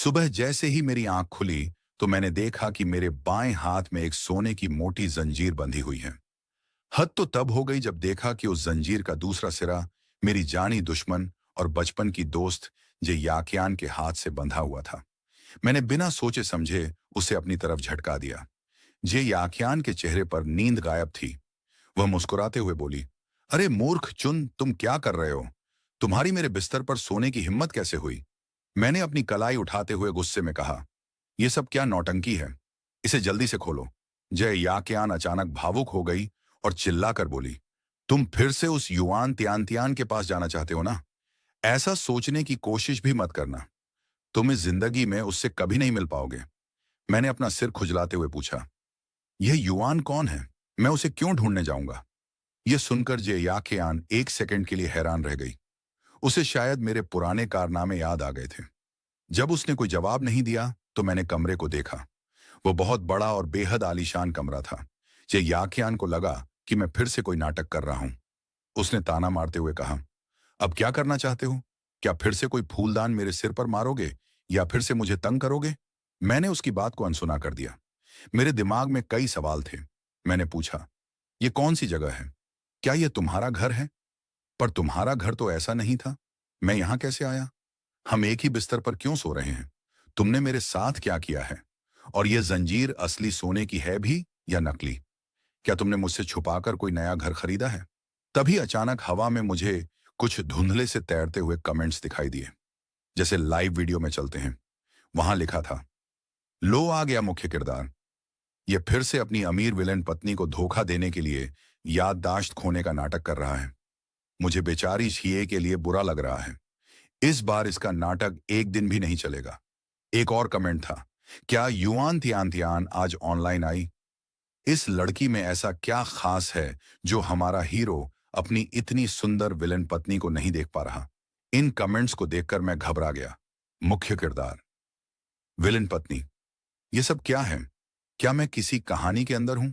सुबह जैसे ही मेरी आंख खुली तो मैंने देखा कि मेरे बाएं हाथ में एक सोने की मोटी जंजीर बंधी हुई है। हद तो तब हो गई जब देखा कि उस जंजीर का दूसरा सिरा मेरी जानी दुश्मन और बचपन की दोस्त जे याकियान के हाथ से बंधा हुआ था। मैंने बिना सोचे समझे उसे अपनी तरफ झटका दिया। जे याकियान के चेहरे पर नींद गायब थी। वह मुस्कुराते हुए बोली, अरे मूर्ख चुन, तुम क्या कर रहे हो? तुम्हारी मेरे बिस्तर पर सोने की हिम्मत कैसे हुई? मैंने अपनी कलाई उठाते हुए गुस्से में कहा, यह सब क्या नौटंकी है? इसे जल्दी से खोलो। जय याकियान अचानक भावुक हो गई और चिल्लाकर बोली, तुम फिर से उस युआन त्यान त्यान के पास जाना चाहते हो ना? ऐसा सोचने की कोशिश भी मत करना। तुम इस जिंदगी में उससे कभी नहीं मिल पाओगे। मैंने अपना सिर खुजलाते हुए पूछा, यह युआन कौन है? मैं उसे क्यों ढूंढने जाऊंगा? यह सुनकर जे याकियान एक सेकंड के लिए हैरान रह गई। उसे शायद मेरे पुराने कारनामे याद आ गए थे। जब उसने कोई जवाब नहीं दिया तो मैंने कमरे को देखा। वो बहुत बड़ा और बेहद आलीशान कमरा था। जे याकियान को लगा कि मैं फिर से कोई नाटक कर रहा हूं। उसने ताना मारते हुए कहा, अब क्या करना चाहते हो? क्या फिर से कोई फूलदान मेरे सिर पर मारोगे या फिर से मुझे तंग करोगे? मैंने उसकी बात को अनसुना कर दिया। मेरे दिमाग में कई सवाल थे। मैंने पूछा, ये कौन सी जगह है? क्या यह तुम्हारा घर है? पर तुम्हारा घर तो ऐसा नहीं था। मैं यहां कैसे आया? हम एक ही बिस्तर पर क्यों सो रहे हैं? तुमने मेरे साथ क्या किया है? और यह जंजीर असली सोने की है भी या नकली? क्या तुमने मुझसे छुपाकर कोई नया घर खरीदा है? तभी अचानक हवा में मुझे कुछ धुंधले से तैरते हुए कमेंट्स दिखाई दिए, जैसे लाइव वीडियो में चलते हैं। वहां लिखा था, लो आ गया मुख्य किरदार। यह फिर से अपनी अमीर विलेन पत्नी को धोखा देने के लिए याददाश्त खोने का नाटक कर रहा है। मुझे बेचारी शिए के लिए बुरा लग रहा है। इस बार इसका नाटक एक दिन भी नहीं चलेगा। एक और कमेंट था, क्या युआन तियान तियान आज ऑनलाइन आई? इस लड़की में ऐसा क्या खास है जो हमारा हीरो अपनी इतनी सुंदर विलेन पत्नी को नहीं देख पा रहा? इन कमेंट्स को देखकर मैं घबरा गया। मुख्य किरदार, विलेन पत्नी, ये सब क्या है? क्या मैं किसी कहानी के अंदर हूं?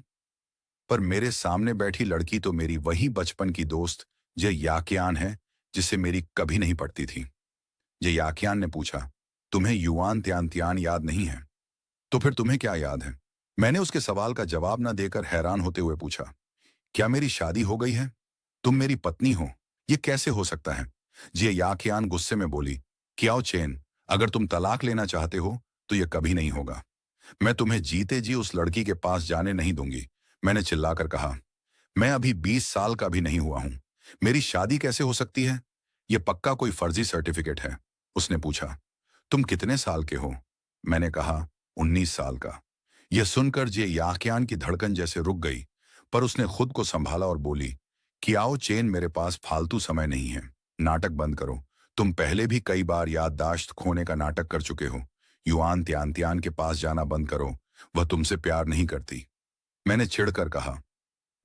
पर मेरे सामने बैठी लड़की तो मेरी वही बचपन की दोस्त जे याकियान है, जिसे मेरी कभी नहीं पड़ती थी। जे याकियान ने पूछा, तुम्हें युआन त्यान त्यान याद नहीं है? तो फिर तुम्हें क्या याद है? मैंने उसके सवाल का जवाब न देकर हैरान होते हुए पूछा, क्या मेरी शादी हो गई है? तुम मेरी पत्नी हो? ये कैसे हो सकता है? जे याकियान गुस्से में बोली, क्याओ चेन, अगर तुम तलाक लेना चाहते हो तो यह कभी नहीं होगा। मैं तुम्हें जीते जी उस लड़की के पास जाने नहीं दूंगी। मैंने चिल्लाकर कहा, मैं अभी 20 साल का भी नहीं हुआ हूं। मेरी शादी कैसे हो सकती है? यह पक्का कोई फर्जी सर्टिफिकेट है। उसने पूछा, तुम कितने साल के हो? मैंने कहा, 19 साल का। यह सुनकर जे याकियान की धड़कन जैसे रुक गई, पर उसने खुद को संभाला और बोली, कियाओ चेन, मेरे पास फालतू समय नहीं है। नाटक बंद करो। तुम पहले भी कई बार याददाश्त खोने का नाटक कर चुके हो। युआन त्यान त्यान के पास जाना बंद करो। वह तुमसे प्यार नहीं करती। मैंने चिढ़कर कहा,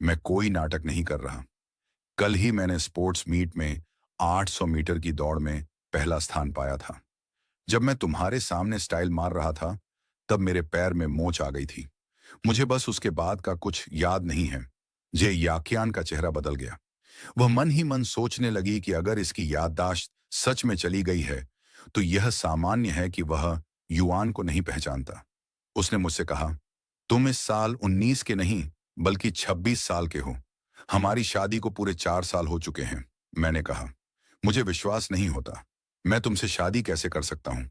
मैं कोई नाटक नहीं कर रहा। कल ही मैंने स्पोर्ट्स मीट में 800 मीटर की दौड़ में पहला स्थान पाया था। जब मैं तुम्हारे सामने स्टाइल मार रहा था तब मेरे पैर में मोच आ गई थी। मुझे बस उसके बाद का कुछ याद नहीं है। जे याकियान का चेहरा बदल गया। वह मन ही मन सोचने लगी कि अगर इसकी याददाश्त सच में चली गई है तो यह सामान्य है कि वह युआन को नहीं पहचानता। उसने मुझसे कहा, तुम इस साल 19 के नहीं बल्कि 26 साल के हो। हमारी शादी को पूरे 4 साल हो चुके हैं। मैंने कहा, मुझे विश्वास नहीं होता। मैं तुमसे शादी कैसे कर सकता हूं?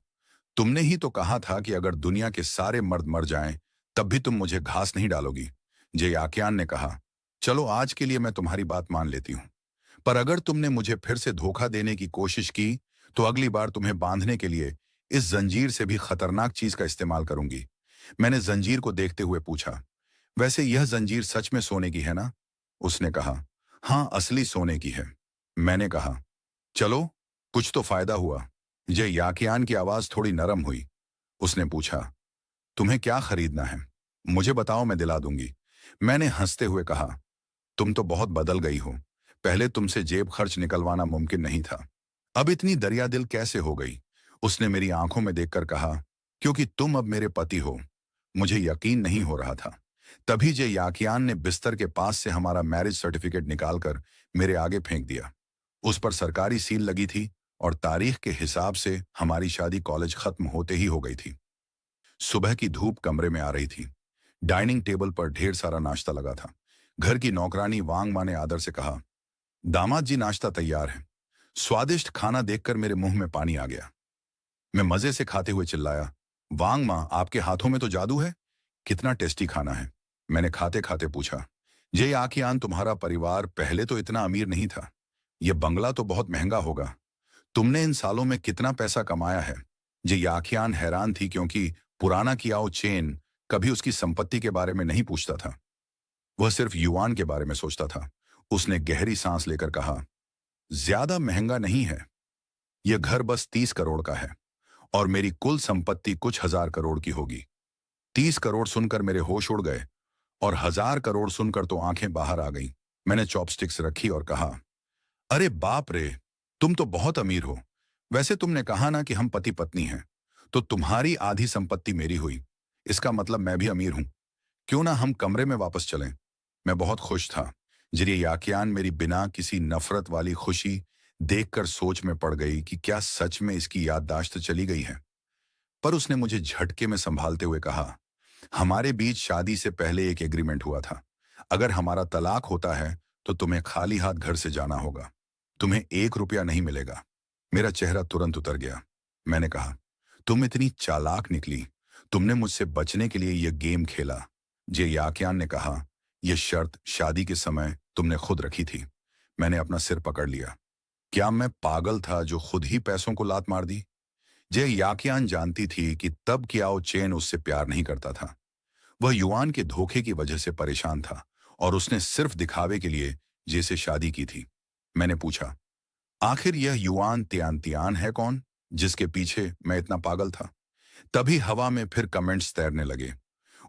तुमने ही तो कहा था कि अगर दुनिया के सारे मर्द मर जाएं तब भी तुम मुझे घास नहीं डालोगी। जे याकियान ने कहा, चलो आज के लिए मैं तुम्हारी बात मान लेती हूँ, पर अगर तुमने मुझे फिर से धोखा देने की कोशिश की तो अगली बार तुम्हें बांधने के लिए इस जंजीर से भी खतरनाक चीज का इस्तेमाल करूंगी। मैंने जंजीर को देखते हुए पूछा, वैसे यह जंजीर सच में सोने की है ना? उसने कहा, हाँ, असली सोने की है। मैंने कहा, चलो, कुछ तो फायदा हुआ। जे याकियान की आवाज थोड़ी नरम हुई। उसने पूछा, तुम्हें क्या खरीदना है? मुझे बताओ, मैं दिला दूंगी। मैंने हंसते हुए कहा, तुम तो बहुत बदल गई हो। पहले तुमसे जेब खर्च निकलवाना मुमकिन नहीं था, अब इतनी दरिया दिल कैसे हो गई? उसने मेरी आंखों में देखकर कहा, क्योंकि तुम अब मेरे पति हो। मुझे यकीन नहीं हो रहा था। तभी जे याकियान ने बिस्तर के पास से हमारा मैरिज सर्टिफिकेट निकालकर मेरे आगे फेंक दिया। उस पर सरकारी सील लगी थी और तारीख के हिसाब से हमारी शादी कॉलेज खत्म होते ही हो गई थी। सुबह की धूप कमरे में आ रही थी। डाइनिंग टेबल पर ढेर सारा नाश्ता लगा था। घर की नौकरानी वांग माँ ने आदर से कहा, दामाद जी नाश्ता तैयार है। स्वादिष्ट खाना देखकर मेरे मुंह में पानी आ गया। मैं मजे से खाते हुए चिल्लाया, वांग माँ, आपके हाथों में तो जादू है। कितना टेस्टी खाना है। मैंने खाते खाते पूछा, ये आखियान तुम्हारा परिवार पहले तो इतना अमीर नहीं था। यह बंगला तो बहुत महंगा होगा। तुमने इन सालों में कितना पैसा कमाया है। ये याखियान हैरान थी क्योंकि पुराना कियाओ चेन कभी उसकी संपत्ति के बारे में नहीं पूछता था। वह सिर्फ युआन के बारे में सोचता था। उसने गहरी सांस लेकर कहा, ज्यादा महंगा नहीं है। यह घर बस 30 करोड़ का है और मेरी कुल संपत्ति कुछ हजार करोड़ की होगी। 30 करोड़ सुनकर मेरे होश उड़ गए और 1000 करोड़ सुनकर तो आंखें बाहर आ गईं। मैंने चॉपस्टिक्स रखी और कहा, अरे बाप रे, तुम तो बहुत अमीर हो। वैसे तुमने कहा ना कि हम पति पत्नी हैं, तो तुम्हारी आधी संपत्ति मेरी हुई। इसका मतलब मैं भी अमीर हूं। क्यों ना हम कमरे में वापस चलें। मैं बहुत खुश था। जिरे याकियान मेरी बिना किसी नफरत वाली खुशी देखकर सोच में पड़ गई कि क्या सच में इसकी याददाश्त चली गई है। पर उसने मुझे झटके में संभालते हुए कहा, हमारे बीच शादी से पहले एक एग्रीमेंट हुआ था। अगर हमारा तलाक होता है तो तुम्हें खाली हाथ घर से जाना होगा। तुम्हें 1 रुपया नहीं मिलेगा। मेरा चेहरा तुरंत उतर गया। मैंने कहा, तुम इतनी चालाक निकली। तुमने मुझसे बचने के लिए यह गेम खेला। जे याकियान ने कहा, यह शर्त शादी के समय तुमने खुद रखी थी। मैंने अपना सिर पकड़ लिया। क्या मैं पागल था जो खुद ही पैसों को लात मार दी? जे याकियान जानती थी कि तब कियाओ चेन उससे प्यार नहीं करता था। वह युआन के धोखे की वजह से परेशान था और उसने सिर्फ दिखावे के लिए जे से शादी की थी। मैंने पूछा, आखिर यह युआन तियान है कौन, जिसके पीछे मैं इतना पागल था? तभी हवा में फिर कमेंट्स तैरने लगे।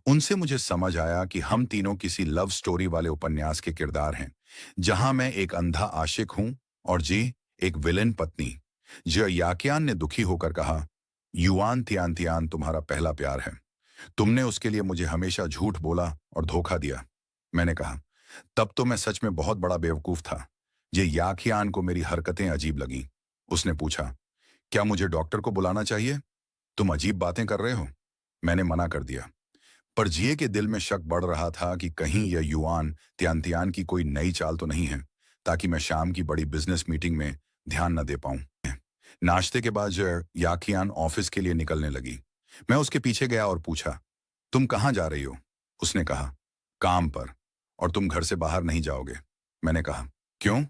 उनसे मुझे समझ आया कि हम तीनों किसी लव स्टोरी वाले उपन्यास के किरदार हैं, जहां मैं एक अंधा आशिक हूं और जी एक विलेन पत्नी। जो याकियान ने दुखी होकर कहा, युआन तियान तुम्हारा पहला प्यार है। तुमने उसके लिए मुझे हमेशा झूठ बोला और धोखा दिया। मैंने कहा, तब तो मैं सच में बहुत बड़ा बेवकूफ था। ये याकियान को मेरी हरकतें अजीब लगीं। उसने पूछा, क्या मुझे डॉक्टर को बुलाना चाहिए? तुम अजीब बातें कर रहे हो। मैंने मना कर दिया। पर जिए के दिल में शक बढ़ रहा था कि कहीं यह युआन तियान की कोई नई चाल तो नहीं है, ताकि मैं शाम की बड़ी बिजनेस मीटिंग में ध्यान न दे पाऊं। नाश्ते के बाद याकियान ऑफिस के लिए निकलने लगी। मैं उसके पीछे गया और पूछा, तुम कहाँ जा रही हो? उसने कहा, काम पर। और तुम घर से बाहर नहीं जाओगे? मैंने कहा, क्यों?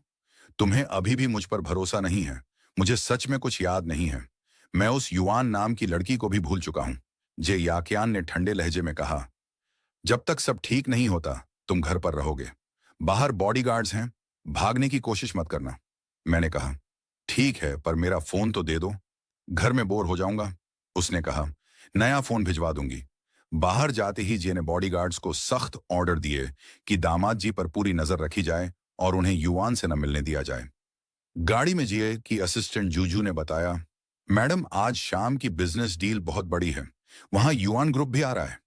तुम्हें अभी भी मुझ पर भरोसा नहीं है? मुझे सच में कुछ याद नहीं है। मैं उस युआन नाम की लड़की को भी भूल चुका हूं। जे याकियान ने ठंडे लहजे में कहा, जब तक सब ठीक नहीं होता तुम घर पर रहोगे। बाहर बॉडीगार्ड्स हैं, भागने की कोशिश मत करना। मैंने कहा, ठीक है, पर मेरा फोन तो दे दो, घर में बोर हो जाऊंगा। उसने कहा, नया फोन भिजवा दूंगी। बाहर जाते ही जे ने बॉडीगार्ड्स को सख्त ऑर्डर दिए कि दामाद जी पर पूरी नजर रखी जाए और उन्हें युआन से न मिलने दिया जाए। गाड़ी में जिए की असिस्टेंट जूजू ने बताया, मैडम आज शाम की बिजनेस डील बहुत बड़ी है। वहां युआन ग्रुप भी आ रहा है।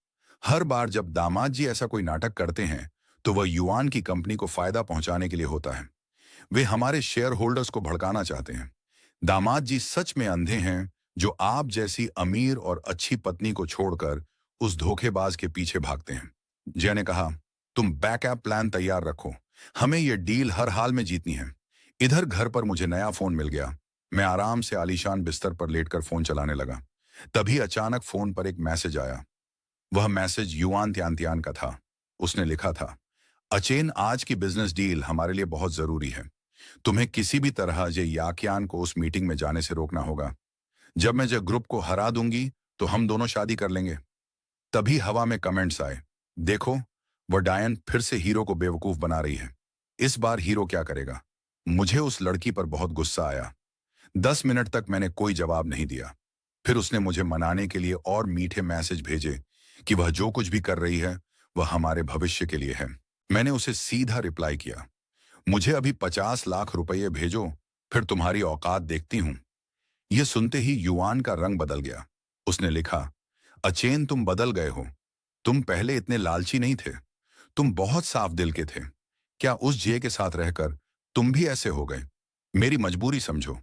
हर बार जब दामाद जी ऐसा कोई नाटक करते हैं तो वह युआन की कंपनी को फायदा पहुंचाने के लिए होता है। वे हमारे शेयर होल्डर्स को भड़काना चाहते हैं। दामाद जी सच में अंधे हैं जो आप जैसी अमीर और अच्छी पत्नी को छोड़कर उस धोखेबाज के पीछे भागते हैं। जय ने कहा, तुम बैकअप प्लान तैयार रखो। हमें यह डील हर हाल में जीतनी है। इधर घर पर मुझे नया फोन मिल गया। मैं आराम से आलीशान बिस्तर पर लेटकर फोन चलाने लगा। तभी अचानक फोन पर एक मैसेज आया। वह मैसेज युआन तियान का था। उसने लिखा था, अचेन, आज की बिजनेस डील हमारे लिए बहुत जरूरी है। तुम्हें किसी भी तरह जे याकियान को उस मीटिंग में जाने से रोकना होगा। जब मैं जे ग्रुप को हरा दूंगी तो हम दोनों शादी कर लेंगे। तभी हवा में कमेंट्स आए, देखो वह डायन फिर से हीरो को बेवकूफ बना रही है। इस बार हीरो क्या करेगा? मुझे उस लड़की पर बहुत गुस्सा आया। 10 मिनट तक मैंने कोई जवाब नहीं दिया। फिर उसने मुझे मनाने के लिए और मीठे मैसेज भेजे कि वह जो कुछ भी कर रही है वह हमारे भविष्य के लिए है। मैंने उसे सीधा रिप्लाई किया, मुझे अभी 50 लाख रुपये भेजो, फिर तुम्हारी औकात देखती हूं। यह सुनते ही युआन का रंग बदल गया। उसने लिखा, अचेन, तुम बदल गए हो। तुम पहले इतने लालची नहीं थे। तुम बहुत साफ दिल के थे। क्या उस जे के साथ रहकर तुम भी ऐसे हो गए? मेरी मजबूरी समझो।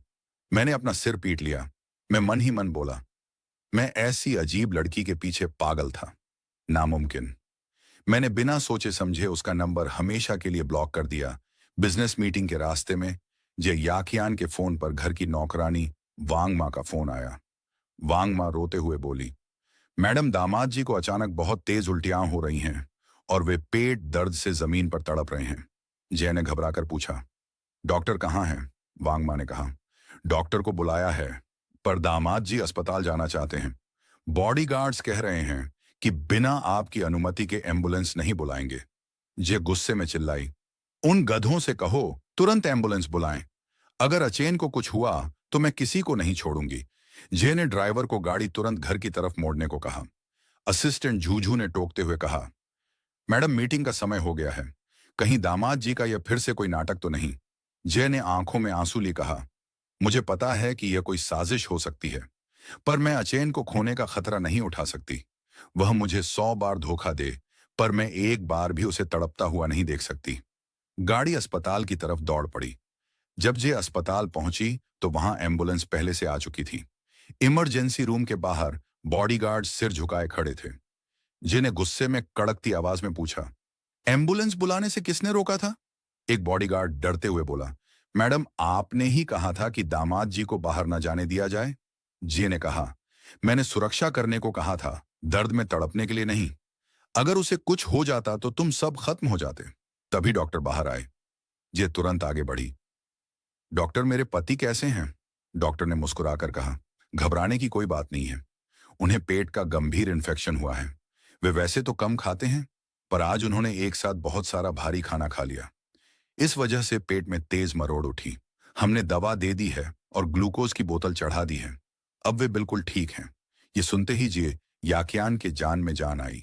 मैंने अपना सिर पीट लिया। मैं मन ही मन बोला, मैं ऐसी अजीब लड़की के पीछे पागल था। नामुमकिन। मैंने बिना सोचे समझे उसका नंबर हमेशा के लिए ब्लॉक कर दिया। बिजनेस मीटिंग के रास्ते में जे याकियान के फोन पर घर की नौकरानी वांग माँ का फोन आया। वांग माँ रोते हुए बोली, मैडम, दामाद जी को अचानक बहुत तेज उल्टियां हो रही हैं और वे पेट दर्द से जमीन पर तड़प रहे हैं। जय ने घबराकर पूछा, डॉक्टर कहाँ हैं? वांग माँ ने कहा, डॉक्टर को बुलाया है, पर दामाद जी अस्पताल जाना चाहते हैं। बॉडीगार्ड्स कह रहे हैं कि बिना आपकी अनुमति के एम्बुलेंस नहीं बुलाएंगे। जे गुस्से में चिल्लाई, उन गधों से कहो तुरंत एम्बुलेंस बुलाएं। अगर अचेन को कुछ हुआ तो मैं किसी को नहीं छोड़ूंगी। जे ने ड्राइवर को गाड़ी तुरंत घर की तरफ मोड़ने को कहा। असिस्टेंट झूझू ने टोकते हुए कहा, मैडम, मीटिंग का समय हो गया है, कहीं दामाद जी का यह फिर से कोई नाटक तो नहीं? जय ने आंखों में आंसू ली कहा, मुझे पता है कि यह कोई साजिश हो सकती है, पर मैं अचेन को खोने का खतरा नहीं उठा सकती। वह मुझे 100 बार धोखा दे, पर मैं एक बार भी उसे तड़पता हुआ नहीं देख सकती। गाड़ी अस्पताल की तरफ दौड़ पड़ी। जब जे अस्पताल पहुंची तो वहां एम्बुलेंस पहले से आ चुकी थी। इमरजेंसी रूम के बाहर बॉडीगार्ड सिर झुकाए खड़े थे। जे ने गुस्से में कड़कती आवाज में पूछा, एम्बुलेंस बुलाने से किसने रोका था? एक बॉडीगार्ड डरते हुए बोला, मैडम, आपने ही कहा था कि दामाद जी को बाहर न जाने दिया जाए। जी ने कहा, मैंने सुरक्षा करने को कहा था, दर्द में तड़पने के लिए नहीं। अगर उसे कुछ हो जाता तो तुम सब खत्म हो जाते। तभी डॉक्टर बाहर आए। जे तुरंत आगे बढ़ी, डॉक्टर, मेरे पति कैसे हैं? डॉक्टर ने मुस्कुराकर कहा, घबराने की कोई बात नहीं है। उन्हें पेट का गंभीर इन्फेक्शन हुआ है। वे वैसे तो कम खाते हैं, पर आज उन्होंने एक साथ बहुत सारा भारी खाना खा लिया। इस वजह से पेट में तेज मरोड़ उठी। हमने दवा दे दी है और ग्लूकोज की बोतल चढ़ा दी है। अब वे बिल्कुल ठीक हैं। ये सुनते ही जे याकियान के जान में जान आई।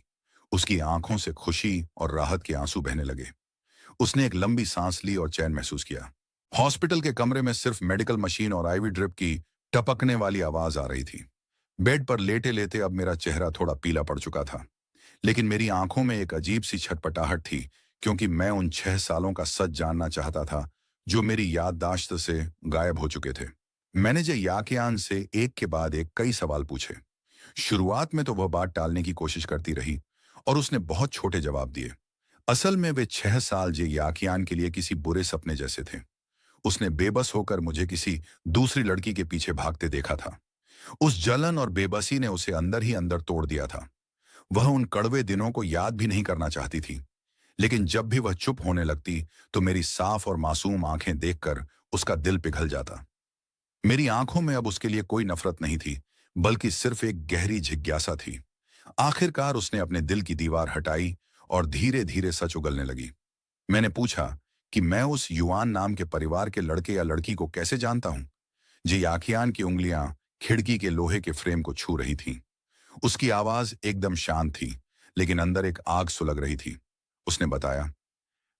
उसकी आंखों से खुशी और राहत के आंसू बहने लगे। उसने एक लंबी सांस ली और चैन महसूस किया। हॉस्पिटल के कमरे में सिर्फ मेडिकल मशीन और आईवी ड्रिप की टपकने वाली आवाज आ रही थी। बेड पर लेटे लेटे अब मेरा चेहरा थोड़ा पीला पड़ चुका था, लेकिन मेरी आंखों में एक अजीब सी छटपटाहट थी, क्योंकि मैं उन 6 सालों का सच जानना चाहता था जो मेरी याददाश्त से गायब हो चुके थे। मैंने जे याकियान से एक के बाद एक कई सवाल पूछे। शुरुआत में तो वह बात टालने की कोशिश करती रही और उसने बहुत छोटे जवाब दिए। असल में वे 6 साल जे याकियान के लिए किसी बुरे सपने जैसे थे। उसने बेबस होकर मुझे किसी दूसरी लड़की के पीछे भागते देखा था। उस जलन और बेबसी ने उसे अंदर ही अंदर तोड़ दिया था। वह उन कड़वे दिनों को याद भी नहीं करना चाहती थी, लेकिन जब भी वह चुप होने लगती तो मेरी साफ और मासूम आंखें देखकर उसका दिल पिघल जाता। मेरी आंखों में अब उसके लिए कोई नफरत नहीं थी, बल्कि सिर्फ एक गहरी जिज्ञासा थी। आखिरकार उसने अपने दिल की दीवार हटाई और धीरे धीरे सच उगलने लगी। मैंने पूछा कि मैं उस युआन नाम के परिवार के लड़के या लड़की को कैसे जानता हूं? जी याकियान की उंगलियां खिड़की के लोहे के फ्रेम को छू रही थीं। उसकी आवाज एकदम शांत थी, लेकिन अंदर एक आग सुलग रही थी। उसने बताया,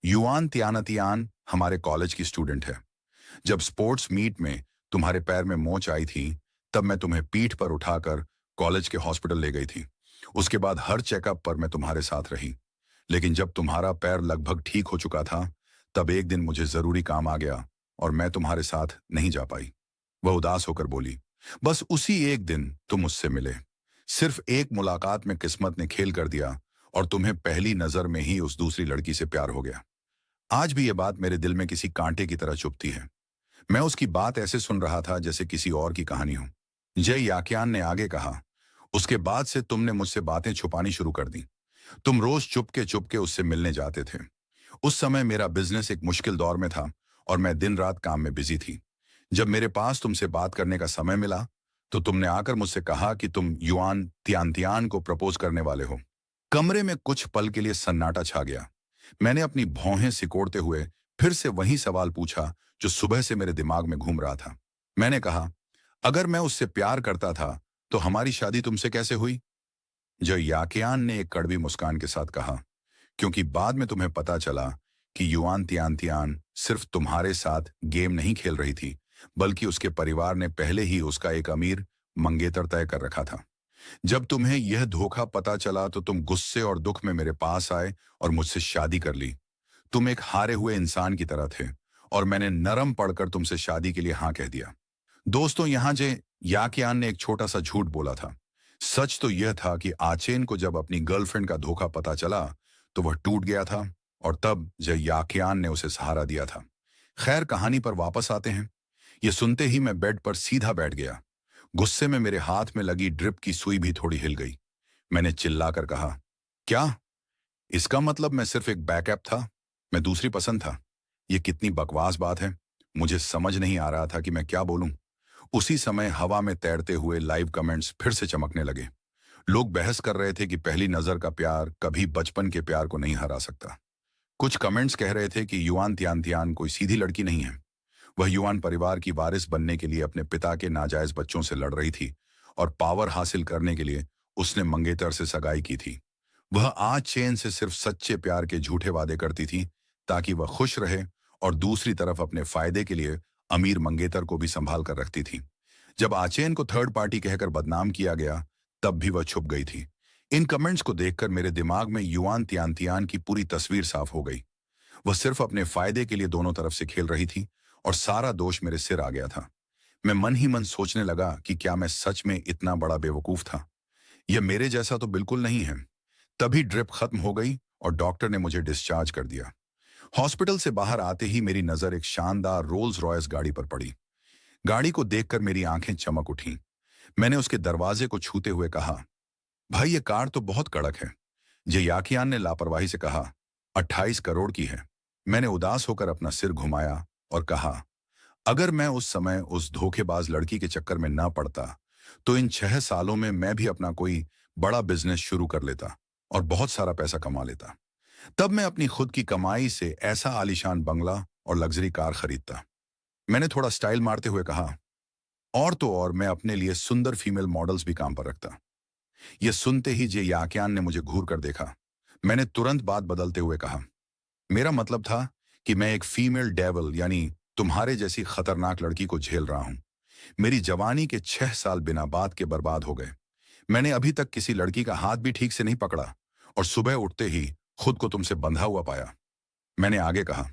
युआन त्यानतियान हमारे कॉलेज की स्टूडेंट है। जब स्पोर्ट्स मीट में तुम्हारे पैर में मोच आई थी, तब मैं तुम्हें पीठ पर उठाकर कॉलेज के हॉस्पिटल ले गई थी। उसके बाद हर चेकअप पर मैं तुम्हारे साथ रही, लेकिन जब तुम्हारा पैर लगभग ठीक हो चुका था, तब एक दिन मुझे जरूरी काम आ गया और मैं तुम्हारे साथ नहीं जा पाई। वह उदास होकर बोली, बस उसी एक दिन तुम मुझसे मिले। सिर्फ एक मुलाकात में किस्मत ने खेल कर दिया और तुम्हें पहली नजर में ही उस दूसरी लड़की से प्यार हो गया। आज भी यह बात मेरे दिल में किसी कांटे की तरह चुभती है। मैं उसकी बात ऐसे सुन रहा था जैसे किसी और की कहानी हो। जय याकियान ने आगे कहा, उसके बाद से तुमने मुझसे बातें छुपानी शुरू कर दी। तुम रोज चुपके चुपके उससे मिलने जाते थे। उस समय मेरा बिजनेस एक मुश्किल दौर में था और मैं दिन रात काम में बिजी थी। जब मेरे पास तुमसे बात करने का समय मिला, तो तुमने आकर मुझसे कहा कि तुम युआन तियानतियान को प्रपोज करने वाले हो। कमरे में कुछ पल के लिए सन्नाटा छा गया। मैंने अपनी भौहें सिकोड़ते हुए फिर से वही सवाल पूछा जो सुबह से मेरे दिमाग में घूम रहा था। मैंने कहा, अगर मैं उससे प्यार करता था तो हमारी शादी तुमसे कैसे हुई? जो याकियान ने एक कड़वी मुस्कान के साथ कहा, क्योंकि बाद में तुम्हें पता चला कि युआन तियान सिर्फ तुम्हारे साथ गेम नहीं खेल रही थी, बल्कि उसके परिवार ने पहले ही उसका एक अमीर मंगेतर तय कर रखा था। जब तुम्हें यह धोखा पता चला तो तुम गुस्से और दुख में मेरे पास आए और मुझसे शादी कर ली। तुम एक हारे हुए इंसान की तरह थे और मैंने नरम पड़कर तुमसे शादी के लिए हाँ कह दिया। दोस्तों, यहाँ जे याकियान ने एक छोटा सा झूठ बोला था। सच तो यह था कि आचेन को जब अपनी गर्लफ्रेंड का धोखा पता चला तो वह टूट गया था, और तब जय याकियान ने उसे सहारा दिया था। खैर, कहानी पर वापस आते हैं। ये सुनते ही मैं बेड पर सीधा बैठ गया। गुस्से में मेरे हाथ में लगी ड्रिप की सुई भी थोड़ी हिल गई। मैंने चिल्लाकर कहा, क्या? इसका मतलब मैं सिर्फ एक बैकअप था? मैं दूसरी पसंद था? ये कितनी बकवास बात है। मुझे समझ नहीं आ रहा था कि मैं क्या बोलूं। उसी समय हवा में तैरते हुए लाइव कमेंट्स फिर से चमकने लगे। लोग बहस कर रहे थे कि पहली नजर का प्यार कभी बचपन के प्यार को नहीं हरा सकता। कुछ कमेंट्स कह रहे थे कि युआन तियान तियान कोई सीधी लड़की नहीं है। वह युआन परिवार की वारिस बनने के लिए अपने पिता के नाजायज बच्चों से लड़ रही थी, और पावर हासिल करने के लिए उसने मंगेतर से सगाई की थी। वह आज चैन से सिर्फ सच्चे प्यार के झूठे वादे करती थी ताकि वह खुश रहे, और दूसरी तरफ अपने फायदे के लिए अमीर मंगेतर को भी संभाल कर रखती थी। जब आचेन को थर्ड पार्टी कहकर बदनाम किया गया, तब भी वह छुप गई थी। इन कमेंट्स को देखकर मेरे दिमाग में युआन तियान तियान की पूरी तस्वीर साफ हो गई। वह सिर्फ अपने फायदे के लिए दोनों तरफ से खेल रही थी, और सारा दोष मेरे सिर आ गया था। मैं मन ही मन सोचने लगा कि क्या मैं सच में इतना बड़ा बेवकूफ था? यह मेरे जैसा तो बिल्कुल नहीं है। तभी ड्रिप खत्म हो गई और डॉक्टर ने मुझे डिस्चार्ज कर दिया। हॉस्पिटल से बाहर आते ही मेरी नजर एक शानदार रोल्स रॉयस गाड़ी पर पड़ी। गाड़ी को देखकर मेरी आंखें चमक उठीं। मैंने उसके दरवाजे को छूते हुए कहा, भाई ये कार तो बहुत कड़क है। जे याकियान ने लापरवाही से कहा, 28 करोड़ की है। मैंने उदास होकर अपना सिर घुमाया और कहा, अगर मैं उस समय उस धोखेबाज लड़की के चक्कर में ना पड़ता तो इन 6 सालों में मैं भी अपना कोई बड़ा बिजनेस शुरू कर लेता और बहुत सारा पैसा कमा लेता। तब मैं अपनी खुद की कमाई से ऐसा आलीशान बंगला और लग्जरी कार खरीदता। मैंने थोड़ा स्टाइल मारते हुए कहा, और तो और मैं अपने लिए सुंदर फीमेल मॉडल्स भी काम पर रखता। यह सुनते ही जे याकियान ने मुझे घूर कर देखा। मैंने तुरंत बात बदलते हुए कहा, मेरा मतलब था कि मैं एक फीमेल डेविल यानी तुम्हारे जैसी खतरनाक लड़की को झेल रहा हूं। मेरी जवानी के 6 साल बिना बात के बर्बाद हो गए। मैंने अभी तक किसी लड़की का हाथ भी ठीक से नहीं पकड़ा, और सुबह उठते ही खुद को तुमसे बंधा हुआ पाया। मैंने आगे कहा,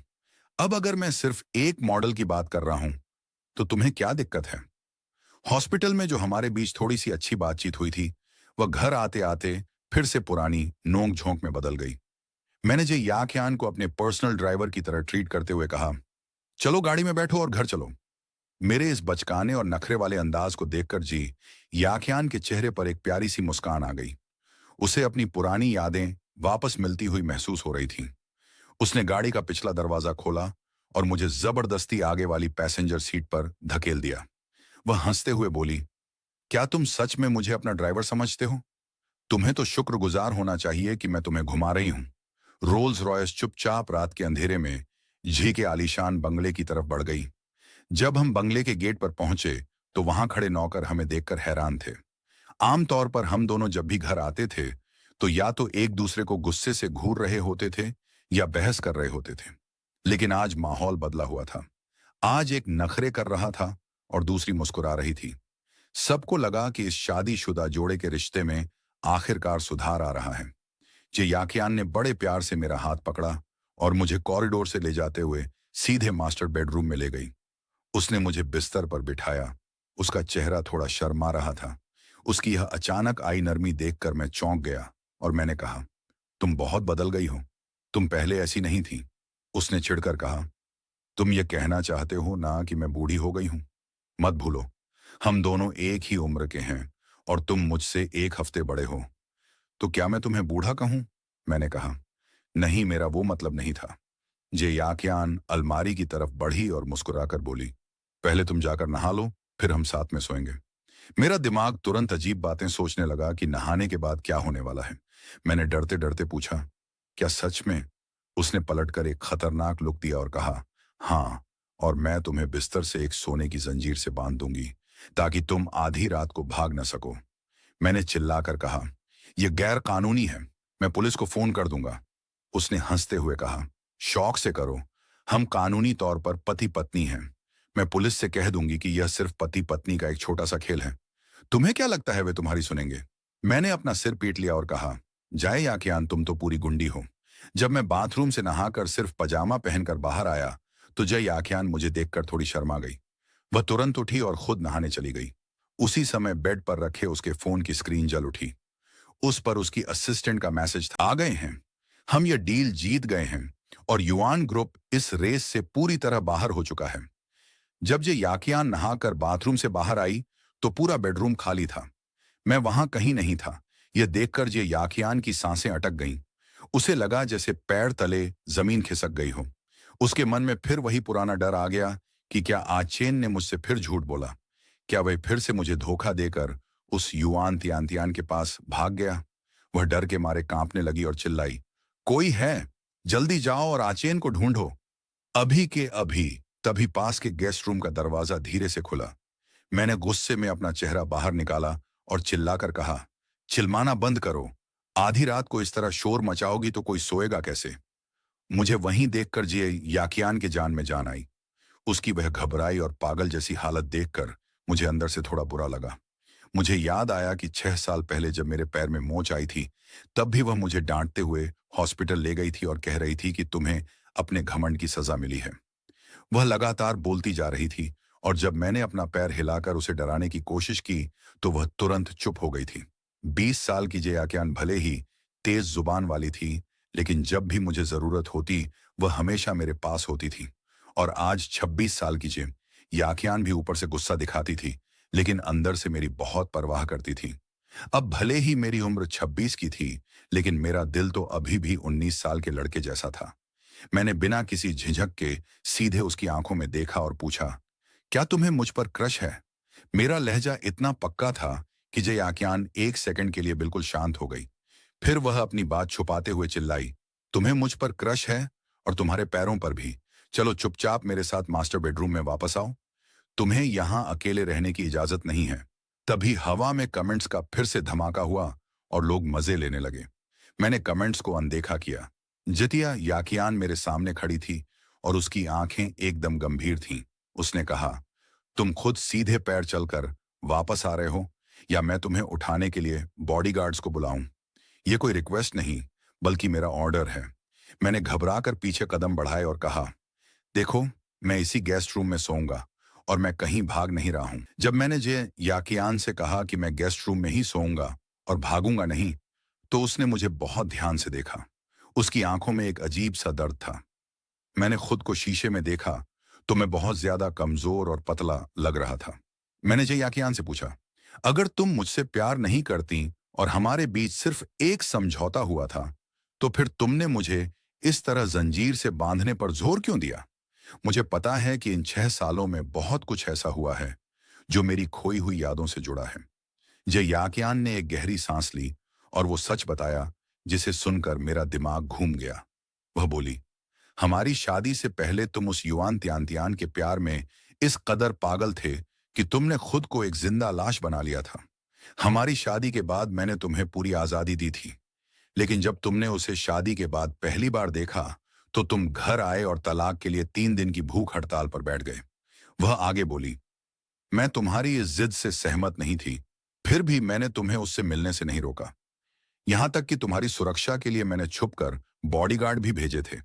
अब अगर मैं सिर्फ एक मॉडल की बात कर रहा हूं तो तुम्हें क्या दिक्कत है? हॉस्पिटल में जो हमारे बीच थोड़ी सी अच्छी बातचीत हुई थी, वह घर आते आते फिर से पुरानी नोक झोंक में बदल गई। मैंने जे याकियान को अपने पर्सनल ड्राइवर की तरह ट्रीट करते हुए कहा, चलो गाड़ी में बैठो और घर चलो। मेरे इस बचकाने और नखरे वाले अंदाज को देखकर जी याकियान के चेहरे पर एक प्यारी सी मुस्कान आ गई। उसे अपनी पुरानी यादें वापस मिलती हुई महसूस हो रही थीं। उसने गाड़ी का पिछला दरवाजा खोला और मुझे जबरदस्ती आगे वाली पैसेंजर सीट पर धकेल दिया। वह हंसते हुए बोली, क्या तुम सच में मुझे अपना ड्राइवर समझते हो? तुम्हें तो शुक्रगुजार होना चाहिए कि मैं तुम्हें घुमा रही हूं। रोल्स रॉयस चुपचाप रात के अंधेरे में झी के आलीशान बंगले की तरफ बढ़ गई। जब हम बंगले के गेट पर पहुंचे तो वहां खड़े नौकर हमें देखकर हैरान थे। आमतौर पर हम दोनों जब भी घर आते थे तो या तो एक दूसरे को गुस्से से घूर रहे होते थे या बहस कर रहे होते थे। लेकिन आज माहौल बदला हुआ था। आज एक नखरे कर रहा था और दूसरी मुस्कुरा रही थी। सबको लगा कि इस शादीशुदा जोड़े के रिश्ते में आखिरकार सुधार आ रहा है। जे याकियान ने बड़े प्यार से मेरा हाथ पकड़ा और मुझे कॉरिडोर से ले जाते हुए सीधे मास्टर बेडरूम में ले गई। उसने मुझे बिस्तर पर बिठाया। उसका चेहरा थोड़ा शर्मा रहा था। उसकी यह अचानक आई नरमी देखकर मैं चौंक गया और मैंने कहा, तुम बहुत बदल गई हो। तुम पहले ऐसी नहीं थी। उसने चिढ़कर कहा, तुम ये कहना चाहते हो ना कि मैं बूढ़ी हो गई हूं? मत भूलो, हम दोनों एक ही उम्र के हैं और तुम मुझसे 1 हफ्ते बड़े हो। तो क्या मैं तुम्हें बूढ़ा कहूं? मैंने कहा, नहीं, मेरा वो मतलब नहीं था। जे याकियान अलमारी की तरफ बढ़ी और मुस्कुराकर बोली, पहले तुम जाकर नहा लो, फिर हम साथ में सोएंगे। मेरा दिमाग तुरंत अजीब बातें सोचने लगा कि नहाने के बाद क्या होने वाला है। मैंने डरते डरते पूछा, क्या सच में? उसने पलटकर एक खतरनाक लुक दिया और कहा, हाँ, और मैं तुम्हें बिस्तर से एक सोने की जंजीर से बांध दूंगी ताकि तुम आधी रात को भाग न सको। मैंने चिल्लाकर कहा, यह गैर कानूनी है, मैं पुलिस को फोन कर दूंगा। उसने हंसते हुए कहा, शौक से करो, हम कानूनी तौर पर पति पत्नी हैं। मैं पुलिस से कह दूंगी कि यह सिर्फ पति पत्नी का एक छोटा सा खेल है। तुम्हें क्या लगता है वे तुम्हारी सुनेंगे? मैंने अपना सिर पीट लिया और कहा, जाए याकियान, तुम तो पूरी गुंडी हो। जब मैं बाथरूम से नहाकर सिर्फ पजामा पहनकर बाहर आया तो जय याकियान मुझे देखकर थोड़ी शर्मा गई। वह तुरंत उठी और खुद नहाने चली गई। उसी समय बेड पर रखे उसके फोन की स्क्रीन जल उठी। उस पर उसकी असिस्टेंट का मैसेज था, आ गए हैं, हम ये डील जीत गए हैं और युआन ग्रुप इस रेस से पूरी तरह बाहर हो चुका है। जब ये याकियान नहाकर बाथरूम से बाहर आई तो पूरा बेडरूम खाली था। मैं वहां कहीं नहीं था। यह देखकर ये याकियान की सांसें अटक गईं। उसे लगा जैसे पैर तले जमीन खिसक गई हो। उसके मन में फिर वही पुराना डर आ गया कि क्या आचेन ने मुझसे फिर झूठ बोला। क्या वह फिर से मुझे धोखा देकर उस युआन तियान के पास भाग गया। वह डर के मारे कांपने लगी और चिल्लाई, कोई है, जल्दी जाओ और आचेन को ढूंढो। अभी के अभी तभी पास के गेस्ट रूम का दरवाजा धीरे से खुला। मैंने गुस्से में अपना चेहरा बाहर निकाला और चिल्लाकर कहा, चिल्लाना बंद करो, आधी रात को इस तरह शोर मचाओगी तो कोई सोएगा कैसे। मुझे वहीं देखकर जी याकियान के जान में जान आई। उसकी वह घबराई और पागल जैसी हालत देखकर मुझे अंदर से थोड़ा बुरा लगा। मुझे याद आया कि 6 साल पहले जब मेरे पैर में मोच आई थी, तब भी वह मुझे डांटते हुए हॉस्पिटल ले गई थी और कह रही थी कि तुम्हें अपने घमंड की सजा मिली है। वह लगातार बोलती जा रही थी और जब मैंने अपना पैर हिलाकर उसे डराने की कोशिश की तो वह तुरंत चुप हो गई थी। 20 साल की जयाक्यान भले ही तेज जुबान वाली थी, लेकिन जब भी मुझे जरूरत होती वह हमेशा मेरे पास होती थी। और आज 26 साल की जे याकियान भी ऊपर से गुस्सा दिखाती थी, लेकिन अंदर से मेरी बहुत परवाह करती थी। अब भले ही मेरी उम्र 26 की थी, लेकिन मेरा दिल तो अभी भी 19 साल के लड़के जैसा था। मैंने बिना किसी झिझक के सीधे उसकी आंखों में देखा और पूछा, क्या तुम्हें मुझ पर क्रश है। मेरा लहजा इतना पक्का था कि जय आख्यान 1 सेकंड के लिए बिल्कुल शांत हो गई। फिर वह अपनी बात छुपाते हुए चिल्लाई, तुम्हें मुझ पर क्रश है और तुम्हारे पैरों पर भी। चलो चुपचाप मेरे साथ मास्टर बेडरूम में वापस आओ, तुम्हें यहां अकेले रहने की इजाजत नहीं है। तभी हवा में कमेंट्स का फिर से धमाका हुआ और लोग मजे लेने लगे। मैंने कमेंट्स को अनदेखा किया। जितिया याकियान मेरे सामने खड़ी थी और उसकी आंखें एकदम गंभीर थीं। उसने कहा, तुम खुद सीधे पैर चलकर वापस आ रहे हो या मैं तुम्हें उठाने के लिए बॉडीगार्ड्स को बुलाऊं। यह कोई रिक्वेस्ट नहीं, बल्कि मेरा ऑर्डर है। मैंने घबराकर पीछे कदम बढ़ाए और कहा, देखो, मैं इसी गेस्ट रूम में सोऊंगा और मैं कहीं भाग नहीं रहा हूं। जब मैंने जे याकियान से कहा कि मैं गेस्ट रूम में ही सोऊंगा और भागूंगा नहीं, तो उसने मुझे बहुत ध्यान से देखा। उसकी आंखों में एक अजीब सा दर्द था। मैंने खुद को शीशे में देखा तो मैं बहुत ज्यादा कमजोर और पतला लग रहा था। मैंने जे याकियान से पूछा, अगर तुम मुझसे प्यार नहीं करती और हमारे बीच सिर्फ एक समझौता हुआ था, तो फिर तुमने मुझे इस तरह जंजीर से बांधने पर जोर क्यों दिया। मुझे पता है कि इन 6 सालों में बहुत कुछ ऐसा हुआ है जो मेरी खोई हुई यादों से जुड़ा है। जय याकियान ने एक गहरी सांस ली और वो सच बताया जिसे सुनकर मेरा दिमाग घूम गया। वह बोली, हमारी शादी से पहले तुम उस युआन त्यान के प्यार में इस कदर पागल थे कि तुमने खुद को एक जिंदा लाश बना लिया था। हमारी शादी के बाद मैंने तुम्हें पूरी आजादी दी थी, लेकिन जब तुमने उसे शादी के बाद पहली बार देखा तो तुम घर आए और तलाक के लिए 3 दिन की भूख हड़ताल पर बैठ गए। वह आगे बोली, मैं तुम्हारी इस जिद से सहमत नहीं थी, फिर भी मैंने तुम्हें उससे मिलने से नहीं रोका। यहां तक कि तुम्हारी सुरक्षा के लिए मैंने छुपकर बॉडीगार्ड भी भेजे थे।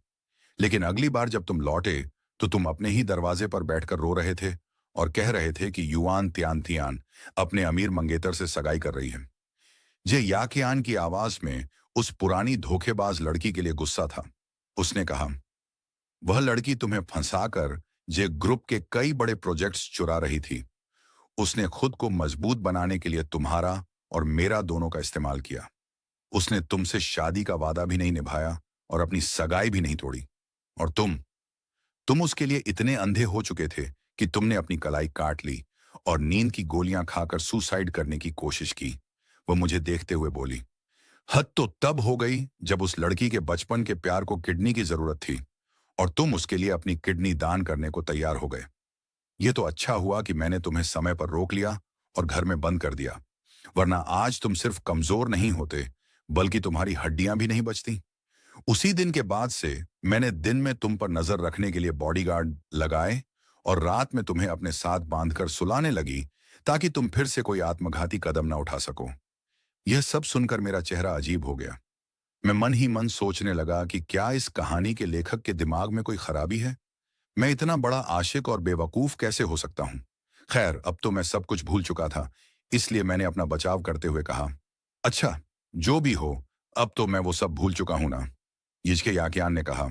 लेकिन अगली बार जब तुम लौटे तो तुम अपने ही दरवाजे पर बैठकर रो रहे थे और कह रहे थे कि युआन त्यान अपने अमीर मंगेतर से सगाई कर रही है। जे याकियान की आवाज में उस पुरानी धोखेबाज लड़की के लिए गुस्सा था। उसने कहा, वह लड़की तुम्हें फंसाकर जे ग्रुप के कई बड़े प्रोजेक्ट्स चुरा रही थी। उसने खुद को मजबूत बनाने के लिए तुम्हारा और मेरा दोनों का इस्तेमाल किया। उसने तुमसे शादी का वादा भी नहीं निभाया और अपनी सगाई भी नहीं तोड़ी। और तुम उसके लिए इतने अंधे हो चुके थे कि तुमने अपनी कलाई काट ली और नींद की गोलियां खाकर सुसाइड करने की कोशिश की। वह मुझे देखते हुए बोली, हद तो तब हो गई जब उस लड़की के बचपन के प्यार को किडनी की जरूरत थी और तुम उसके लिए अपनी किडनी दान करने को तैयार हो गए। यह तो अच्छा हुआ कि मैंने तुम्हें समय पर रोक लिया और घर में बंद कर दिया, वरना आज तुम सिर्फ कमजोर नहीं होते बल्कि तुम्हारी हड्डियां भी नहीं बचती। उसी दिन के बाद से मैंने दिन में तुम पर नजर रखने के लिए बॉडीगार्ड लगाए और रात में तुम्हें अपने साथ बांधकर सुलाने लगी ताकि तुम फिर से कोई आत्मघाती कदम न उठा सको। यह सब सुनकर मेरा चेहरा अजीब हो गया। मैं मन ही मन सोचने लगा कि क्या इस कहानी के लेखक के दिमाग में कोई खराबी है। मैं इतना बड़ा आशिक और बेवकूफ कैसे हो सकता हूं। खैर, अब तो मैं सब कुछ भूल चुका था, इसलिए मैंने अपना बचाव करते हुए कहा, अच्छा, जो भी हो, अब तो मैं वो सब भूल चुका हूं ना। यिचके याकियान ने कहा,